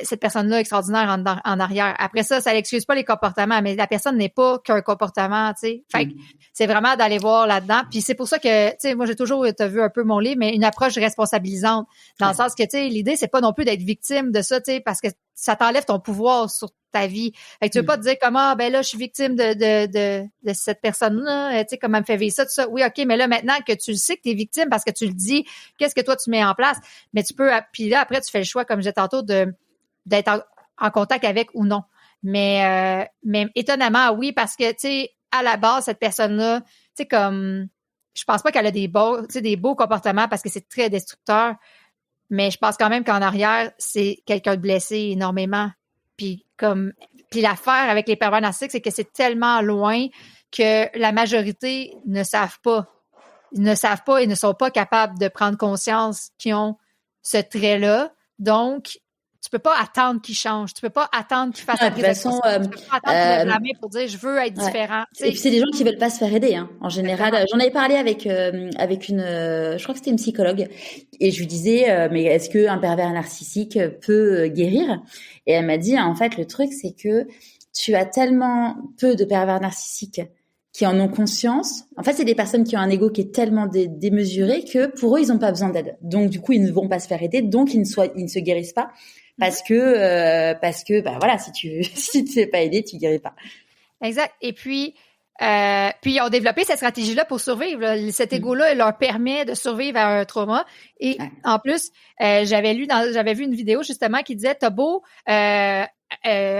B: cette personne-là extraordinaire en arrière. Après ça, ça n'excuse pas les comportements, mais la personne n'est pas qu'un comportement, tu sais. Fait que c'est vraiment d'aller voir là-dedans. Puis c'est pour ça que, tu sais, moi, j'ai toujours, t'as vu un peu mon livre, mais une approche responsabilisante. Dans le sens que, tu sais, l'idée, c'est pas non plus d'être victime de ça, tu sais, parce que ça t'enlève ton pouvoir sur ta vie. Fait que tu veux pas te dire comment, là, je suis victime de cette personne-là, tu sais, comment elle me fait vivre ça, tout ça. Oui, OK, mais là, maintenant que tu le sais que t'es victime parce que tu le dis, qu'est-ce que toi, tu mets en place? Mais tu peux, puis là, après, tu fais le choix, comme je disais tantôt, d'être en contact avec ou non. Mais étonnamment, oui, parce que, tu sais, à la base, cette personne-là, tu sais, comme, je pense pas qu'elle a des beaux comportements parce que c'est très destructeur, mais je pense quand même qu'en arrière, c'est quelqu'un de blessé énormément. Puis l'affaire avec les pervers narcissiques, c'est que c'est tellement loin que la majorité ne savent pas. Ils ne savent pas et ne sont pas capables de prendre conscience qu'ils ont ce trait-là. Donc, tu peux pas attendre qu'il change. Tu peux pas attendre qu'il fasse
C: de toute façon,
B: tu peux pas attendre qu'il lève la main pour dire je veux être différent.
C: Et puis c'est des gens qui veulent pas se faire aider, hein. En général, j'en avais parlé avec une, je crois que c'était une psychologue, et je lui disais mais est-ce que un pervers narcissique peut guérir? Et elle m'a dit en fait le truc c'est que tu as tellement peu de pervers narcissiques qui en ont conscience. En fait, c'est des personnes qui ont un ego qui est tellement démesuré que pour eux, ils n'ont pas besoin d'aide. Donc, du coup, ils ne vont pas se faire aider. Donc, ils ne se guérissent pas parce que, voilà, si tu te fais pas aider, tu guéris pas.
B: Exact. Et puis ils ont développé cette stratégie-là pour survivre. Là. Cet ego-là, il leur permet de survivre à un trauma. Et en plus, j'avais vu une vidéo justement qui disait, t'as beau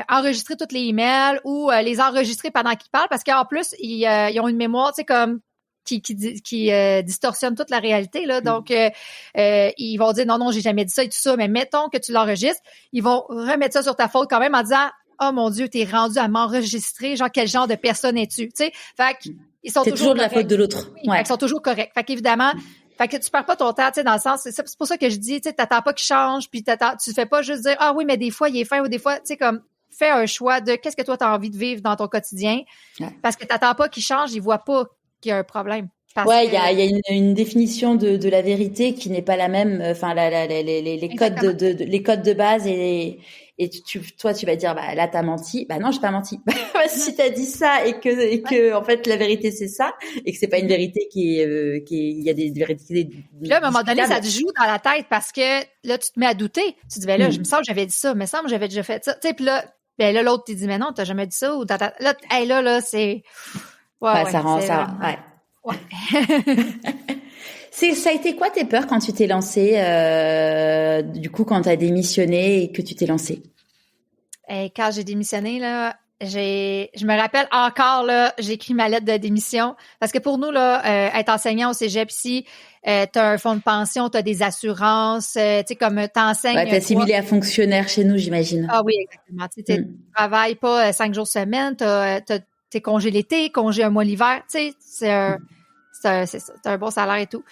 B: enregistrer toutes les emails ou les enregistrer pendant qu'ils parlent, parce qu'en plus, ils ont une mémoire, tu sais, comme qui distorsionne toute la réalité, là. Donc, ils vont dire non, j'ai jamais dit ça et tout ça, mais mettons que tu l'enregistres, ils vont remettre ça sur ta faute quand même en disant oh mon Dieu, t'es rendu à m'enregistrer, genre quel genre de personne es-tu, tu sais. Fait qu'ils sont
C: toujours de la faute de l'autre.
B: Oui, ils sont toujours corrects. Fait qu'évidemment, Fait que tu perds pas ton temps, tu sais, dans le sens, c'est pour ça que je dis, tu sais, t'attends pas qu'il change, puis tu fais pas juste dire, ah oui, mais des fois, il est fin, ou des fois, tu sais, comme, fais un choix de qu'est-ce que toi, t'as envie de vivre dans ton quotidien, parce que t'attends pas qu'il change, il voit pas qu'il y a un problème.
C: Ouais, il y a une définition de la vérité qui n'est pas la même, enfin, les codes les codes de base et toi, tu vas dire, bah, là, t'as menti. Bah, non, j'ai pas menti. Si t'as dit ça et que, en fait, la vérité, c'est ça, et que c'est pas une vérité il y a des vérités.
B: Là, à un moment donné, ça te joue dans la tête parce que là, tu te mets à douter. Tu te dis, ben là, je me sens que j'avais dit ça, me semble que j'avais déjà fait ça. Tu sais, puis là, ben là, l'autre, t'es dit, mais non, t'as jamais dit ça, ou là, c'est,
C: ouais, ça rend ça,
B: ouais.
C: Ça a été quoi tes peurs quand tu t'es lancée, du coup, quand t'as démissionné et que tu t'es lancée?
B: Et quand j'ai démissionné, là, je me rappelle encore, là, j'ai écrit ma lettre de démission. Parce que pour nous, là, être enseignant au cégep ici, t'as un fonds de pension, t'as des assurances, tu sais, comme t'enseignes.
C: Ouais, t'es assimilé à fonctionnaire chez nous, j'imagine.
B: Ah oui, exactement. Tu travailles pas 5 jours semaine, t'es congé l'été, congé un mois l'hiver, tu sais, c'est un bon salaire et tout.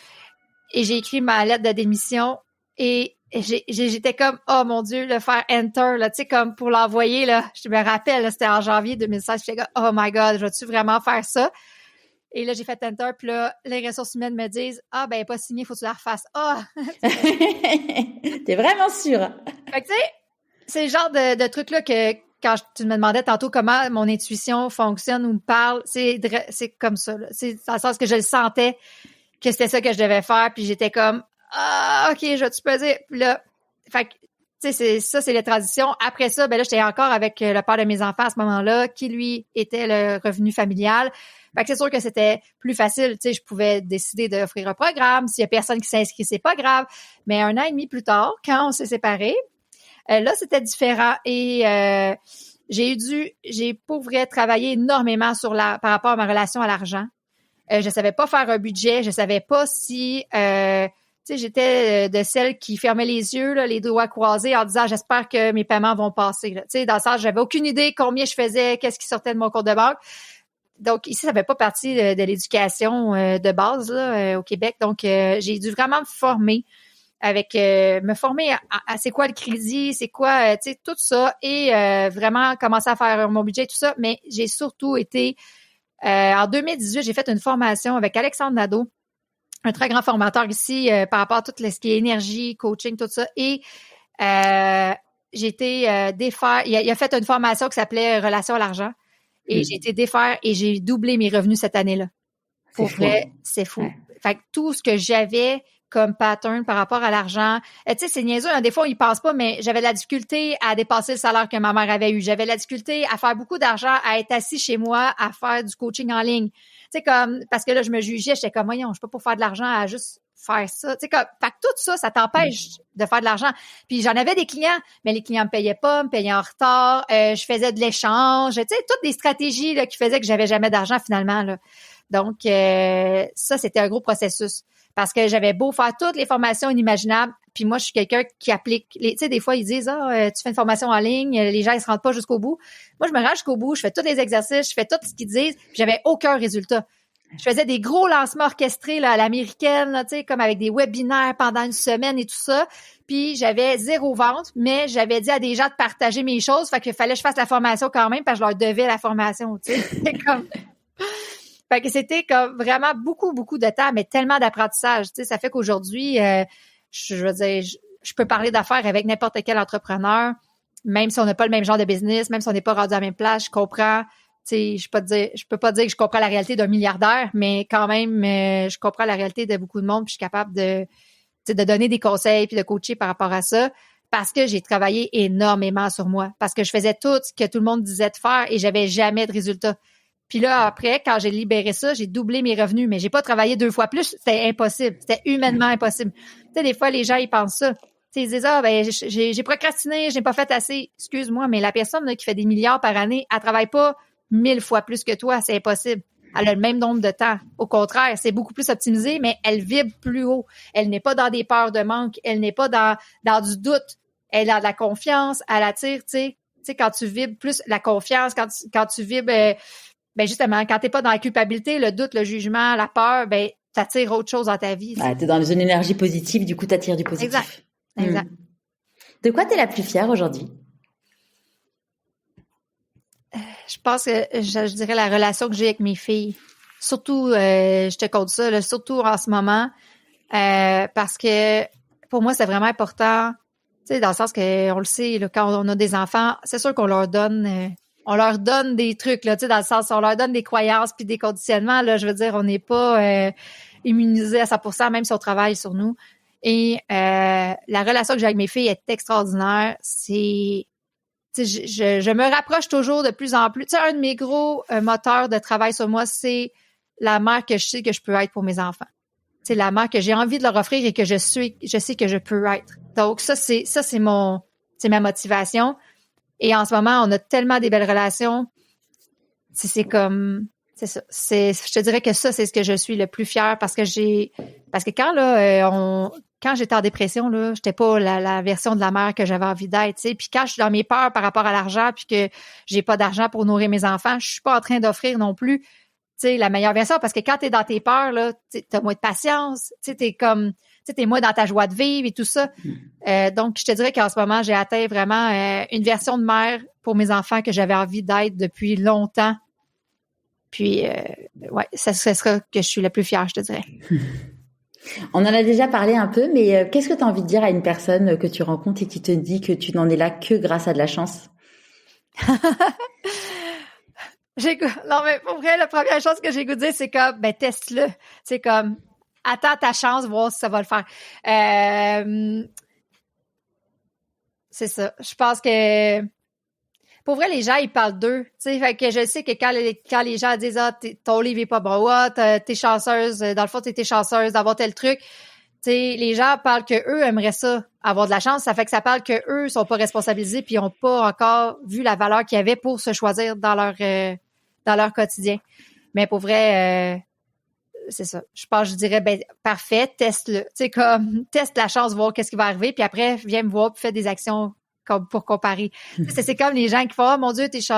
B: Et j'ai écrit ma lettre de démission et j'étais comme, oh mon Dieu, le faire enter, là, tu sais, comme pour l'envoyer, là. Je me rappelle, là, c'était en janvier 2016. J'étais comme, oh my God, je vais-tu vraiment faire ça? Et là, j'ai fait enter, puis là, les ressources humaines me disent, ah, ben, pas signé, faut que tu la refasses. Ah!
C: T'es vraiment sûre?
B: Fait que, tu sais, c'est le genre de truc-là que, quand tu me demandais tantôt comment mon intuition fonctionne ou me parle, c'est comme ça, là. C'est dans le sens que je le sentais que c'était ça que je devais faire, puis j'étais comme, ah, OK, je vais-tu peser? Puis là, fait que, tu sais, c'est la transition. Après ça, ben là, j'étais encore avec le père de mes enfants à ce moment-là, qui, lui, était le revenu familial. Fait que c'est sûr que c'était plus facile, tu sais, je pouvais décider d'offrir un programme. S'il y a personne qui s'inscrit, c'est pas grave. Mais 1 an et demi plus tard, quand on s'est séparés, là, c'était différent et j'ai pour vrai travaillé énormément par rapport à ma relation à l'argent. Je savais pas faire un budget, je savais pas si tu sais, j'étais de celles qui fermaient les yeux, là, les doigts croisés en disant j'espère que mes paiements vont passer. Tu sais, dans le sens, j'avais aucune idée combien je faisais, qu'est-ce qui sortait de mon compte de banque. Donc ici, ça fait pas partie de l'éducation de base là, au Québec. Donc j'ai dû vraiment me former me former à c'est quoi le crédit, c'est quoi, tu sais, tout ça et vraiment commencer à faire mon budget et tout ça. Mais j'ai surtout été, en 2018, j'ai fait une formation avec Alexandre Nadeau, un très grand formateur ici par rapport à tout ce qui est énergie, coaching, tout ça. Et j'ai été défaire, il a fait une formation qui s'appelait Relation à l'argent. Et j'ai été défaire et j'ai doublé mes revenus cette année-là. Pour vrai, c'est fou. Ouais. Fait que tout ce que j'avais comme pattern par rapport à l'argent. Tu sais, c'est niaiseux, hein, des fois, on y pense pas, mais j'avais de la difficulté à dépasser le salaire que ma mère avait eu. J'avais de la difficulté à faire beaucoup d'argent, à être assis chez moi, à faire du coaching en ligne. Tu sais, comme, parce que là, je me jugeais, j'étais comme, voyons, je peux pas faire de l'argent à juste faire ça. Tu sais, comme, fait que tout ça, ça t'empêche de faire de l'argent. Puis j'en avais des clients, mais les clients me payaient pas, me payaient en retard. Je faisais de l'échange. Tu sais, toutes des stratégies là, qui faisaient que j'avais jamais d'argent finalement, là. Donc, ça, c'était un gros processus. Parce que j'avais beau faire toutes les formations inimaginables, puis moi, je suis quelqu'un qui applique. Tu sais, des fois, ils disent, tu fais une formation en ligne, les gens, ils se rendent pas jusqu'au bout. Moi, je me rends jusqu'au bout, je fais tous les exercices, je fais tout ce qu'ils disent, puis j'avais aucun résultat. Je faisais des gros lancements orchestrés là, à l'américaine, là, tu sais, comme avec des webinaires pendant une semaine et tout ça. Puis j'avais 0 vente, mais j'avais dit à des gens de partager mes choses, fait qu'il fallait que je fasse la formation quand même, parce que je leur devais la formation, tu sais. C'était comme... Fait que c'était comme vraiment beaucoup, beaucoup de temps, mais tellement d'apprentissage. Tu sais, ça fait qu'aujourd'hui, je veux dire, je peux parler d'affaires avec n'importe quel entrepreneur, même si on n'a pas le même genre de business, même si on n'est pas rendu à la même place, je comprends. Tu sais, je peux pas dire que je comprends la réalité d'un milliardaire, mais quand même, je comprends la réalité de beaucoup de monde, puis je suis capable de donner des conseils puis de coacher par rapport à ça. Parce que j'ai travaillé énormément sur moi, parce que je faisais tout ce que tout le monde disait de faire et j'avais jamais de résultats. Puis là, après, quand j'ai libéré ça, j'ai doublé mes revenus, mais j'ai pas travaillé 2 fois plus. C'était impossible. C'était humainement impossible. Tu sais, des fois, les gens, ils pensent ça. Tu sais, ils disent, ben, j'ai procrastiné, j'ai pas fait assez. Excuse-moi, mais la personne là, qui fait des milliards par année, elle travaille pas 1000 fois plus que toi. C'est impossible. Elle a le même nombre de temps. Au contraire, c'est beaucoup plus optimisé, mais elle vibre plus haut. Elle n'est pas dans des peurs de manque. Elle n'est pas dans du doute. Elle a de la confiance. Elle attire, tu sais. Tu sais, quand tu vibres plus la confiance, quand tu vibres... ben justement, quand t'es pas dans la culpabilité, le doute, le jugement, la peur, ben t'attires autre chose dans ta vie.
C: Ah, t'es dans une énergie positive, du coup, t'attires du positif.
B: Exact.
C: De quoi t'es la plus fière aujourd'hui?
B: Je pense que je dirais la relation que j'ai avec mes filles. Surtout, je te compte ça, là, surtout en ce moment, parce que pour moi, c'est vraiment important, tu sais, dans le sens que on le sait, là, quand on a des enfants, c'est sûr qu'on leur donne des trucs, là, tu sais, dans le sens, on leur donne des croyances puis des conditionnements, là, je veux dire, on n'est pas immunisé à 100%, même si on travaille sur nous. Et la relation que j'ai avec mes filles est extraordinaire. C'est je me rapproche toujours de plus en plus. Tu sais, un de mes gros moteurs de travail sur moi, c'est la mère que je sais que je peux être pour mes enfants. C'est la mère que j'ai envie de leur offrir et que je sais que je peux être. Donc c'est ma motivation. Et en ce moment, on a tellement des belles relations. C'est comme, c'est ça. Je te dirais que ça, c'est ce que je suis le plus fière parce que quand là, quand j'étais en dépression, là, j'étais pas la version de la mère que j'avais envie d'être, tu sais. Puis quand je suis dans mes peurs par rapport à l'argent puis que j'ai pas d'argent pour nourrir mes enfants, je suis pas en train d'offrir non plus, tu sais, la meilleure version parce que quand t'es dans tes peurs, là, t'as moins de patience, tu sais, t'es moins dans ta joie de vivre et tout ça. Donc, je te dirais qu'en ce moment, j'ai atteint vraiment une version de mère pour mes enfants que j'avais envie d'être depuis longtemps. Puis, ouais, ça sera que je suis la plus fière, je te dirais.
C: On en a déjà parlé un peu, mais qu'est-ce que tu as envie de dire à une personne que tu rencontres et qui te dit que tu n'en es là que grâce à de la chance?
B: Non, mais pour vrai, la première chose que j'ai goût de dire, c'est comme, ben, teste-le. C'est comme, attends ta chance, voir si ça va le faire. C'est ça. Je pense que, pour vrai, les gens, ils parlent d'eux. Tu sais, fait que je sais que quand les gens disent, ton livre est pas bon, t'es chanceuse, dans le fond, t'es chanceuse d'avoir tel truc. Tu sais, les gens parlent que eux aimeraient ça, avoir de la chance. Ça fait que ça parle que eux sont pas responsabilisés puis ils ont pas encore vu la valeur qu'il y avait pour se choisir dans leur quotidien. Mais pour vrai, c'est ça. Je dirais, ben, parfait, teste-le. Tu sais, comme, teste la chance, voir qu'est-ce qui va arriver puis après, viens me voir puis fais des actions comme pour comparer. C'est comme les gens qui font, oh mon Dieu, tu sais,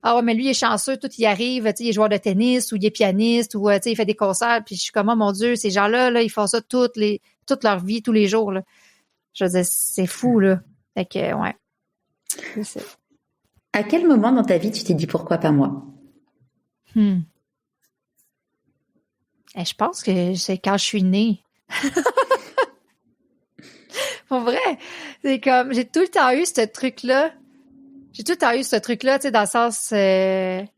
B: ah ouais, mais lui, il est chanceux, tout y arrive, tu sais, il est joueur de tennis ou il est pianiste ou, tu sais, il fait des concerts, puis je suis comme, oh mon Dieu, ces gens-là, là, ils font ça toute leur vie, tous les jours, là. Je veux dire, c'est fou, là. Fait que, ouais. C'est ça.
C: À quel moment dans ta vie tu t'es dit pourquoi pas moi?
B: Je pense que c'est quand je suis née. Pour vrai, c'est comme, j'ai tout le temps eu ce truc-là. Tu sais, dans le sens, tu sais,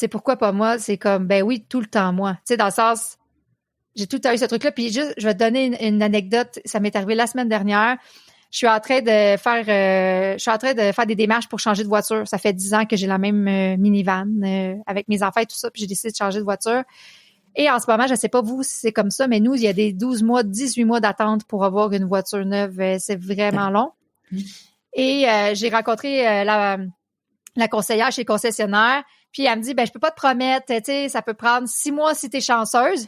B: pourquoi pas moi? C'est comme, ben oui, tout le temps moi. Tu sais, dans le sens, j'ai tout le temps eu ce truc-là. Puis juste, je vais te donner une anecdote. Ça m'est arrivé la semaine dernière. Je suis en train de faire des démarches pour changer de voiture. Ça fait 10 ans que j'ai la même minivan avec mes enfants et tout ça. Puis j'ai décidé de changer de voiture. Et en ce moment, je sais pas vous si c'est comme ça, mais nous, il y a des 12 mois, 18 mois d'attente pour avoir une voiture neuve. C'est vraiment long. Et j'ai rencontré la conseillère chez le concessionnaire. Puis elle me dit, ben je peux pas te promettre, tu sais, ça peut prendre 6 mois si t'es chanceuse.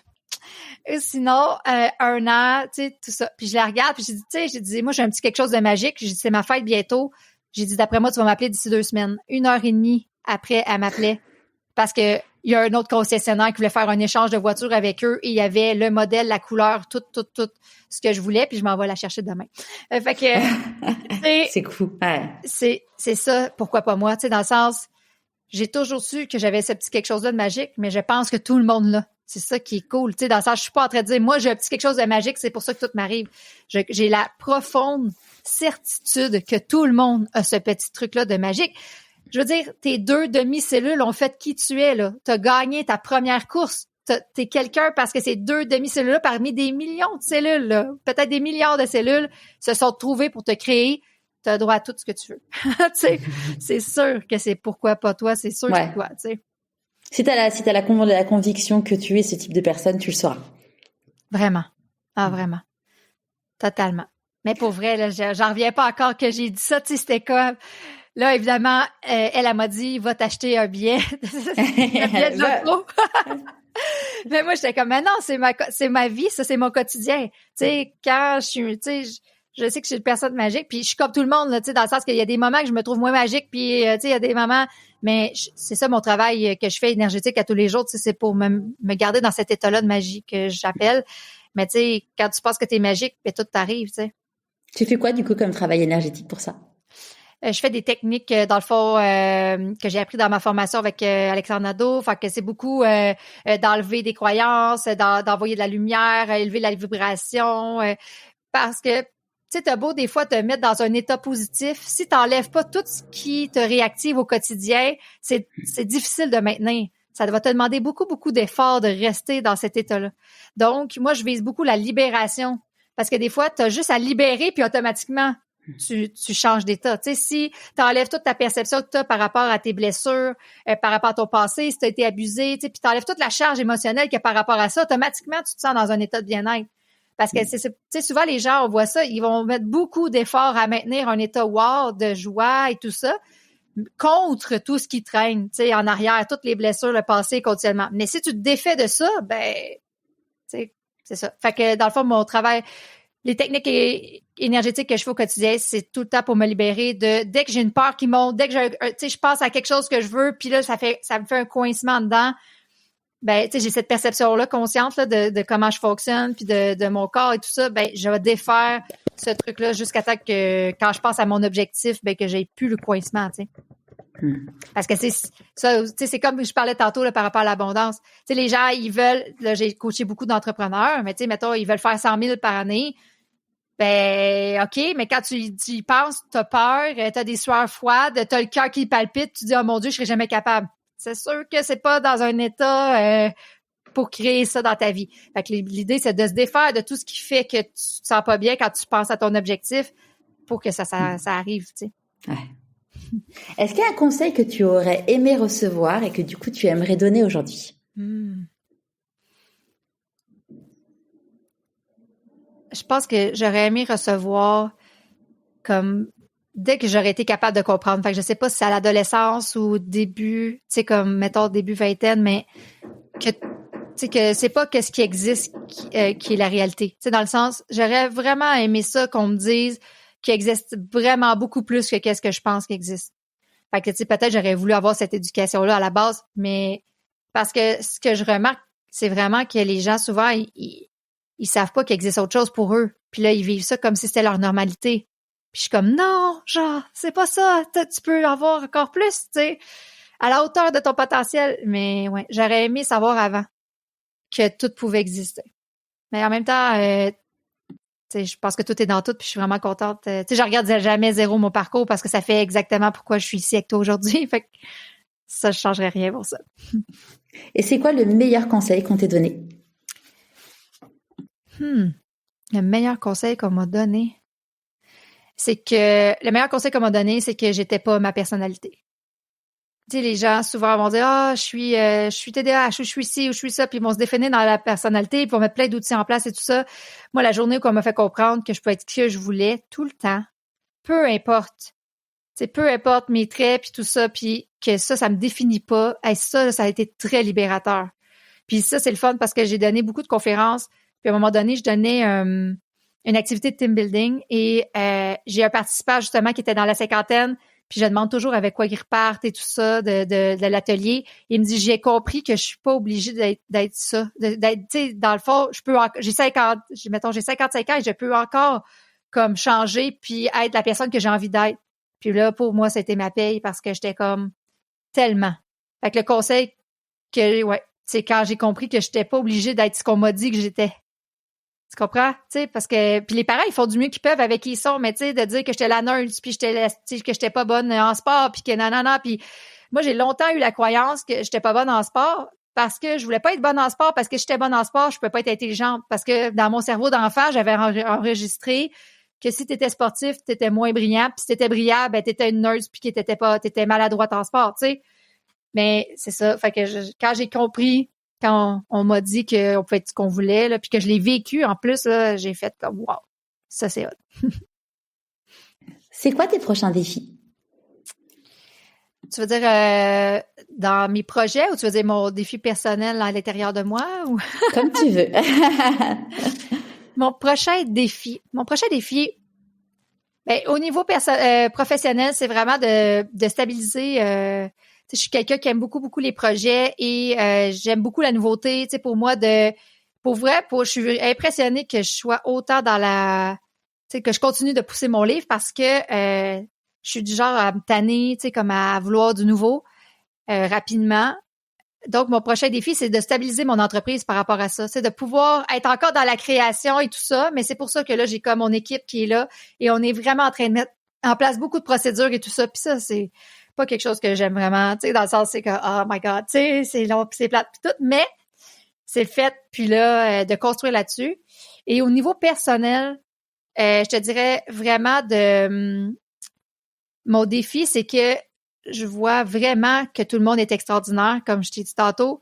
B: Et sinon, 1 an, tu sais, tout ça. Puis je la regarde, puis j'ai dit, moi, j'ai un petit quelque chose de magique. J'ai dit, c'est ma fête bientôt. J'ai dit, d'après moi, tu vas m'appeler d'ici 2 semaines. 1h30 après, elle m'appelait. Parce que il y a un autre concessionnaire qui voulait faire un échange de voitures avec eux et il y avait le modèle, la couleur, tout ce que je voulais, puis je m'en vais la chercher demain. Fait que
C: c'est cool. Ouais.
B: C'est ça, pourquoi pas moi, tu sais, dans le sens, j'ai toujours su que j'avais ce petit quelque chose-là de magique, mais je pense que tout le monde l'a. C'est ça qui est cool, tu sais, dans le sens, je suis pas en train de dire, moi, j'ai un petit quelque chose de magique, c'est pour ça que tout m'arrive. J'ai la profonde certitude que tout le monde a ce petit truc-là de magique. Je veux dire, tes 2 demi-cellules ont fait qui tu es, là. T'as gagné ta première course. T'es quelqu'un parce que ces 2 demi-cellules-là, parmi des millions de cellules, là, peut-être des milliards de cellules, se sont trouvées pour te créer. T'as droit à tout ce que tu veux. Tu sais, c'est sûr que c'est pourquoi pas toi, c'est sûr que c'est toi, tu sais.
C: Si t'as la conviction que tu es ce type de personne, tu le sauras.
B: Vraiment. Ah, vraiment. Totalement. Mais pour vrai, là, j'en reviens pas encore que j'ai dit ça, tu sais, c'était comme... Là, évidemment, elle m'a dit, va t'acheter un billet. Un billet de loto. Mais moi, j'étais comme, mais non, c'est ma vie, ça, c'est mon quotidien. Tu sais, quand je je sais que je suis une personne magique, puis je suis comme tout le monde, là, tu sais, dans le sens qu'il y a des moments que je me trouve moins magique, puis tu sais, il y a des moments, mais c'est ça mon travail que je fais énergétique à tous les jours, tu sais, c'est pour me garder dans cet état-là de magie que j'appelle. Mais tu sais, quand tu penses que t'es magique, ben tout t'arrive, tu sais.
C: Tu fais quoi, du coup, comme travail énergétique pour ça?
B: Je fais des techniques, dans le fond, que j'ai appris dans ma formation avec Alexandre Nadeau. Fait que c'est beaucoup d'enlever des croyances, d'envoyer de la lumière, élever la vibration. Parce que, tu sais, t'as beau des fois te mettre dans un état positif. Si t'enlèves pas tout ce qui te réactive au quotidien, c'est difficile de maintenir. Ça va te demander beaucoup, beaucoup d'efforts de rester dans cet état-là. Donc, moi, je vise beaucoup la libération. Parce que des fois, t'as juste à libérer, puis automatiquement, tu changes d'état. Tu sais, si tu enlèves toute ta perception que tu as par rapport à tes blessures, par rapport à ton passé, si tu as été abusé, tu sais, puis tu enlèves toute la charge émotionnelle qu'il y a par rapport à ça, automatiquement, tu te sens dans un état de bien-être. Parce que, tu sais, souvent, les gens, on voit ça, ils vont mettre beaucoup d'efforts à maintenir un état wow, de joie et tout ça, contre tout ce qui traîne, tu sais, en arrière, toutes les blessures, le passé, continuellement. Mais si tu te défais de ça, ben, tu sais, c'est ça. Fait que, dans le fond, mon travail, les techniques énergétiques que je fais au quotidien, c'est tout le temps pour me libérer de dès que j'ai une peur qui monte, dès que je pense à quelque chose que je veux, puis là ça me fait un coincement dedans. Ben, tu sais, j'ai cette perception-là consciente là, de comment je fonctionne, puis de mon corps et tout ça. Ben, je vais défaire ce truc-là jusqu'à temps que quand je pense à mon objectif, ben que j'ai plus le coincement, tu sais. Parce que c'est ça, tu sais, c'est comme je parlais tantôt là, par rapport à l'abondance. Tu sais, les gens, ils veulent, là, j'ai coaché beaucoup d'entrepreneurs, mais tu sais, mettons, ils veulent faire 100 000 par année. Ben, OK, mais quand tu y penses, t'as peur, t'as des sueurs froides, t'as le cœur qui palpite, tu dis, oh mon Dieu, je serai jamais capable. C'est sûr que c'est pas dans un état pour créer ça dans ta vie. Fait que l'idée, c'est de se défaire de tout ce qui fait que tu te sens pas bien quand tu penses à ton objectif pour que ça arrive, tu sais.
C: Ouais. Est-ce qu'il y a un conseil que tu aurais aimé recevoir et que du coup tu aimerais donner aujourd'hui?
B: Je pense que j'aurais aimé recevoir comme dès que j'aurais été capable de comprendre. Fait que je sais pas si c'est à l'adolescence ou au début, tu sais, comme mettons début vingtaine, mais que tu sais que c'est pas que ce qui existe qui est la réalité. Tu sais, dans le sens, j'aurais vraiment aimé ça qu'on me dise qu'il existe vraiment beaucoup plus que qu'est-ce que je pense qu'il existe. Fait que tu sais, peut-être j'aurais voulu avoir cette éducation-là à la base, mais parce que ce que je remarque, c'est vraiment que les gens souvent ils savent pas qu'il existe autre chose pour eux. Puis là, ils vivent ça comme si c'était leur normalité. Puis je suis comme, non, genre, c'est pas ça. Tu peux avoir encore plus, tu sais, à la hauteur de ton potentiel. Mais ouais, j'aurais aimé savoir avant que tout pouvait exister. Mais en même temps, tu sais, je pense que tout est dans tout, puis je suis vraiment contente. Tu sais, je regarde jamais zéro mon parcours parce que ça fait exactement pourquoi je suis ici avec toi aujourd'hui. Fait que ça, je changerais rien pour ça.
C: Et c'est quoi le meilleur conseil qu'on t'ait donné?
B: Le meilleur conseil qu'on m'a donné, c'est que j'étais pas ma personnalité. Tu sais, les gens souvent vont dire je suis TDAH ou je suis ci ou je suis ça, puis ils vont se définir dans la personnalité, puis vont mettre plein d'outils en place et tout ça. Moi, la journée où on m'a fait comprendre que je peux être qui que je voulais tout le temps, peu importe. Tu sais, peu importe mes traits puis tout ça, puis que ça me définit pas. Ça a été très libérateur. Puis ça, c'est le fun parce que j'ai donné beaucoup de conférences. Puis à un moment donné, je donnais une activité de team building et j'ai un participant justement qui était dans la cinquantaine. Puis je demande toujours avec quoi il reparte et tout ça de l'atelier. Il me dit, j'ai compris que je suis pas obligée d'être ça. Tu sais, dans le fond, j'ai 55 ans et je peux encore comme changer puis être la personne que j'ai envie d'être. Puis là, pour moi, c'était ma paye parce que j'étais comme tellement. Fait que le conseil c'est quand j'ai compris que j'étais pas obligée d'être ce qu'on m'a dit que j'étais. Tu comprends? Tu sais, parce que puis les parents, ils font du mieux qu'ils peuvent avec qui ils sont, mais tu sais, de dire que j'étais la nerd, puis que j'étais pas bonne en sport, puis que nanana, puis moi, j'ai longtemps eu la croyance que j'étais pas bonne en sport parce que je voulais pas être bonne en sport, parce que j'étais bonne en sport, je pouvais pas être intelligente, parce que dans mon cerveau d'enfant, j'avais enregistré que si t'étais sportif, t'étais moins brillant, puis si t'étais brillant, ben t'étais une nerd, puis que t'étais maladroite en sport, tu sais. Mais c'est ça, fait que quand j'ai compris, quand on m'a dit qu'on pouvait être ce qu'on voulait, là, puis que je l'ai vécu en plus, là, j'ai fait comme wow, ça c'est hot.
C: C'est quoi tes prochains défis?
B: Tu veux dire dans mes projets ou tu veux dire mon défi personnel à l'intérieur de moi? Ou...
C: Comme tu veux.
B: Mon prochain défi, Ben, au niveau professionnel, c'est vraiment de stabiliser. Je suis quelqu'un qui aime beaucoup, beaucoup les projets et j'aime beaucoup la nouveauté. Tu sais, pour moi, pour vrai, je suis impressionnée que je sois autant dans que je continue de pousser mon livre parce que je suis du genre à me tanner, tu sais, comme à vouloir du nouveau rapidement. Donc, mon prochain défi, c'est de stabiliser mon entreprise par rapport à ça. C'est de pouvoir être encore dans la création et tout ça, mais c'est pour ça que là, j'ai comme mon équipe qui est là et on est vraiment en train de mettre en place beaucoup de procédures et tout ça. Puis ça, c'est pas quelque chose que j'aime vraiment, tu sais, dans le sens, c'est que, oh my God, tu sais, c'est long puis c'est plate puis tout, mais c'est le fait, puis là, de construire là-dessus. Et au niveau personnel, je te dirais vraiment mon défi, c'est que je vois vraiment que tout le monde est extraordinaire, comme je t'ai dit tantôt,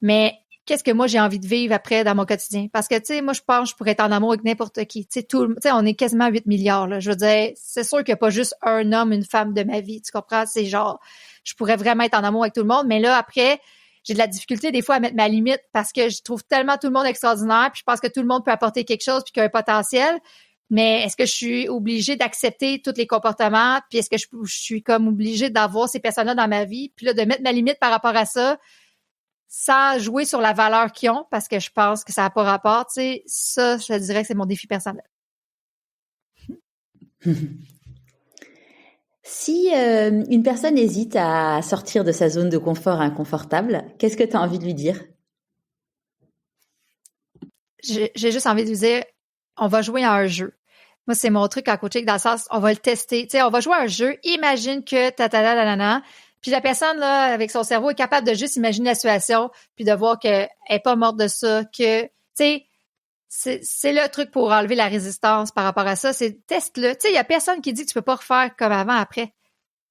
B: mais qu'est-ce que moi j'ai envie de vivre après dans mon quotidien? Parce que, tu sais, moi, je pense que je pourrais être en amour avec n'importe qui. Tu sais, on est quasiment 8 milliards, là. Je veux dire, c'est sûr qu'il n'y a pas juste un homme, une femme de ma vie, tu comprends? C'est genre, je pourrais vraiment être en amour avec tout le monde, mais là, après, j'ai de la difficulté des fois à mettre ma limite parce que je trouve tellement tout le monde extraordinaire, puis je pense que tout le monde peut apporter quelque chose puis qu'il y a un potentiel. Mais est-ce que je suis obligée d'accepter tous les comportements? Puis est-ce que je suis comme obligée d'avoir ces personnes-là dans ma vie? Puis là, de mettre ma limite par rapport à ça, sans jouer sur la valeur qu'ils ont, parce que je pense que ça n'a pas rapport, tu sais, ça, je dirais que c'est mon défi personnel.
C: Si une personne hésite à sortir de sa zone de confort inconfortable, qu'est-ce que tu as envie de lui dire?
B: J'ai juste envie de lui dire, on va jouer à un jeu. Moi, c'est mon truc en coaching dans le sens, on va le tester. Tu sais, on va jouer à un jeu. Imagine que puis la personne, là, avec son cerveau, est capable de juste imaginer la situation puis de voir qu'elle est pas morte de ça, que, tu sais, c'est le truc pour enlever la résistance par rapport à ça. C'est teste-le. Tu sais, il y a personne qui dit que tu peux pas refaire comme avant après. Tu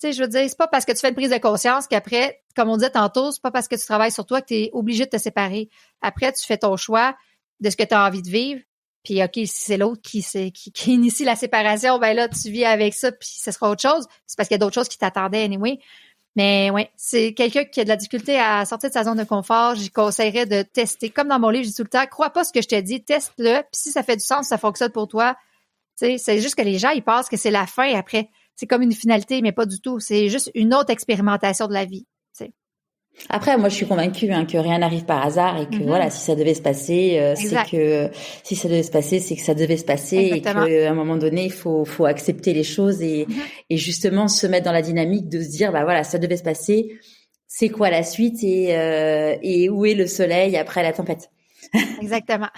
B: sais, je veux dire, c'est pas parce que tu fais une prise de conscience qu'après, comme on disait tantôt, c'est pas parce que tu travailles sur toi que tu es obligé de te séparer. Après, tu fais ton choix de ce que tu as envie de vivre. Puis, OK, si c'est l'autre qui initie la séparation, ben là, tu vis avec ça, puis ce sera autre chose. C'est parce qu'il y a d'autres choses qui t'attendaient anyway. Mais ouais, c'est quelqu'un qui a de la difficulté à sortir de sa zone de confort. J'y conseillerais de tester. Comme dans mon livre, je dis tout le temps, crois pas ce que je te dis, teste-le. Puis si ça fait du sens, ça fonctionne pour toi. Tu sais, c'est juste que les gens, ils pensent que c'est la fin après. C'est comme une finalité, mais pas du tout. C'est juste une autre expérimentation de la vie. Tu sais.
C: Après, moi, je suis convaincue que rien n'arrive par hasard et que voilà, si ça devait se passer, c'est que si ça devait se passer, c'est que ça devait se passer. Exactement. Et qu'à un moment donné, il faut accepter les choses et justement se mettre dans la dynamique de se dire, bah voilà, ça devait se passer. C'est quoi la suite et où est le soleil après la tempête?
B: Exactement.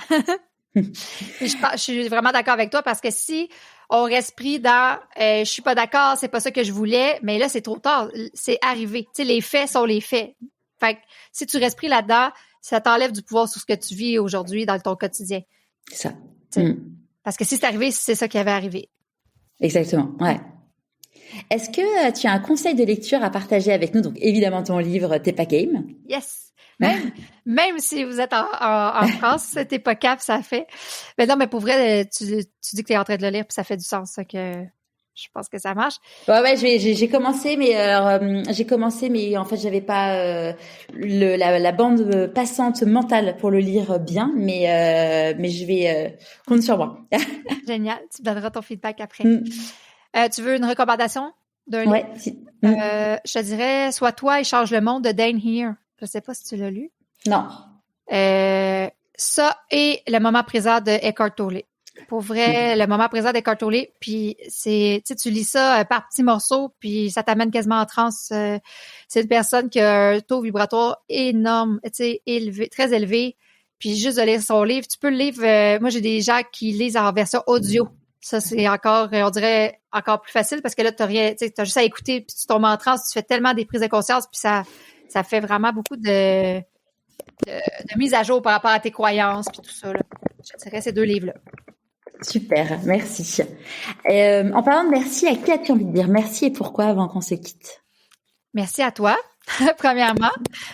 B: Je suis vraiment d'accord avec toi parce que si on reste pris dans je suis pas d'accord, c'est pas ça que je voulais, mais là c'est trop tard, c'est arrivé. Tu sais, les faits sont les faits. Fait que si tu restes pris là-dedans, ça t'enlève du pouvoir sur ce que tu vis aujourd'hui dans ton quotidien.
C: C'est ça.
B: Parce que si c'est arrivé, c'est ça qui avait arrivé.
C: Exactement, ouais. Est-ce que tu as un conseil de lecture à partager avec nous? Donc évidemment ton livre T'es pas game.
B: Yes. Même si vous êtes en France, T'es pas cap, ça fait. Mais non, mais pour vrai, tu dis que tu es en train de le lire, puis ça fait du sens, ça que je pense que ça marche.
C: Ouais, j'ai commencé, mais en fait j'avais pas la bande passante mentale pour le lire bien, mais je vais compte sur moi.
B: Génial, tu donneras ton feedback après. Tu veux une recommandation d'un livre?
C: Ouais.
B: Je te dirais Sois toi et change le monde de Dane Heer. Je sais pas si tu l'as lu.
C: Non.
B: Ça et Le moment présent de Eckhart Tolle. Pour vrai, Le moment présent d'Eckhart Tolle, puis tu lis ça par petits morceaux, puis ça t'amène quasiment en transe. C'est une personne qui a un taux vibratoire énorme, élevé, très élevé, puis juste de lire son livre, tu peux le lire, moi j'ai des gens qui lisent en version audio. Ça, c'est encore, on dirait, encore plus facile parce que là, t'as juste à écouter, puis tu tombes en transe, tu fais tellement des prises de conscience, puis ça fait vraiment beaucoup de mise à jour par rapport à tes croyances, puis tout ça, là. Je dirais ces deux livres-là.
C: Super, merci. En parlant de merci, à qui as-tu envie de dire merci et pourquoi avant qu'on se quitte?
B: Merci à toi, premièrement,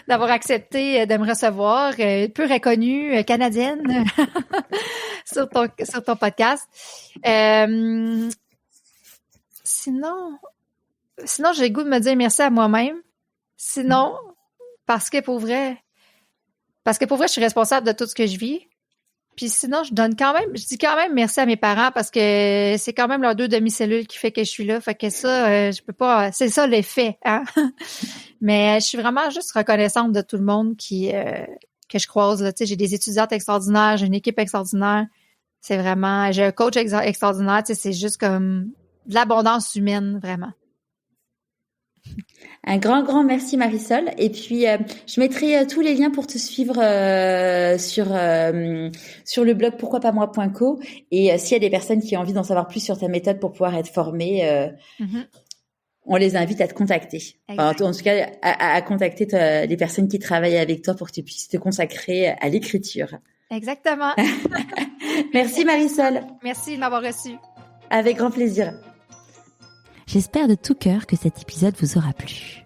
B: d'avoir accepté de me recevoir, peu reconnue, canadienne, sur ton podcast. Sinon, j'ai le goût de me dire merci à moi-même. Sinon, parce que pour vrai, je suis responsable de tout ce que je vis. Puis sinon, je dis quand même merci à mes parents parce que c'est quand même leurs 2 demi-cellules qui fait que je suis là. Fait que ça, je peux pas, c'est ça l'effet, hein. Mais je suis vraiment juste reconnaissante de tout le monde que je croise, là. Tu sais, j'ai des étudiantes extraordinaires, j'ai une équipe extraordinaire. C'est vraiment, j'ai un coach extraordinaire, tu sais, c'est juste comme de l'abondance humaine, vraiment.
C: Un grand merci Marisol. Et puis je mettrai tous les liens pour te suivre sur le blog pourquoipasmoi.co. Et s'il y a des personnes qui ont envie d'en savoir plus sur ta méthode pour pouvoir être formées, on les invite à te contacter. Enfin, en tout cas, à contacter les personnes qui travaillent avec toi pour que tu puisses te consacrer à l'écriture.
B: Exactement.
C: Merci Marisol.
B: Merci de m'avoir reçue.
C: Avec grand plaisir.
A: J'espère de tout cœur que cet épisode vous aura plu.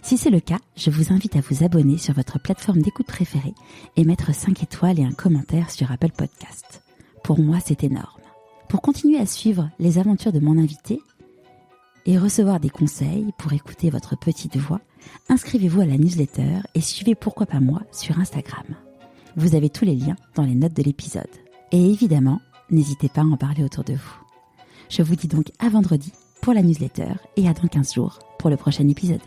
A: Si c'est le cas, je vous invite à vous abonner sur votre plateforme d'écoute préférée et mettre 5 étoiles et un commentaire sur Apple Podcast. Pour moi, c'est énorme. Pour continuer à suivre les aventures de mon invité et recevoir des conseils pour écouter votre petite voix, inscrivez-vous à la newsletter et suivez Pourquoi pas moi sur Instagram. Vous avez tous les liens dans les notes de l'épisode. Et évidemment, n'hésitez pas à en parler autour de vous. Je vous dis donc à vendredi pour la newsletter et à dans 15 jours pour le prochain épisode.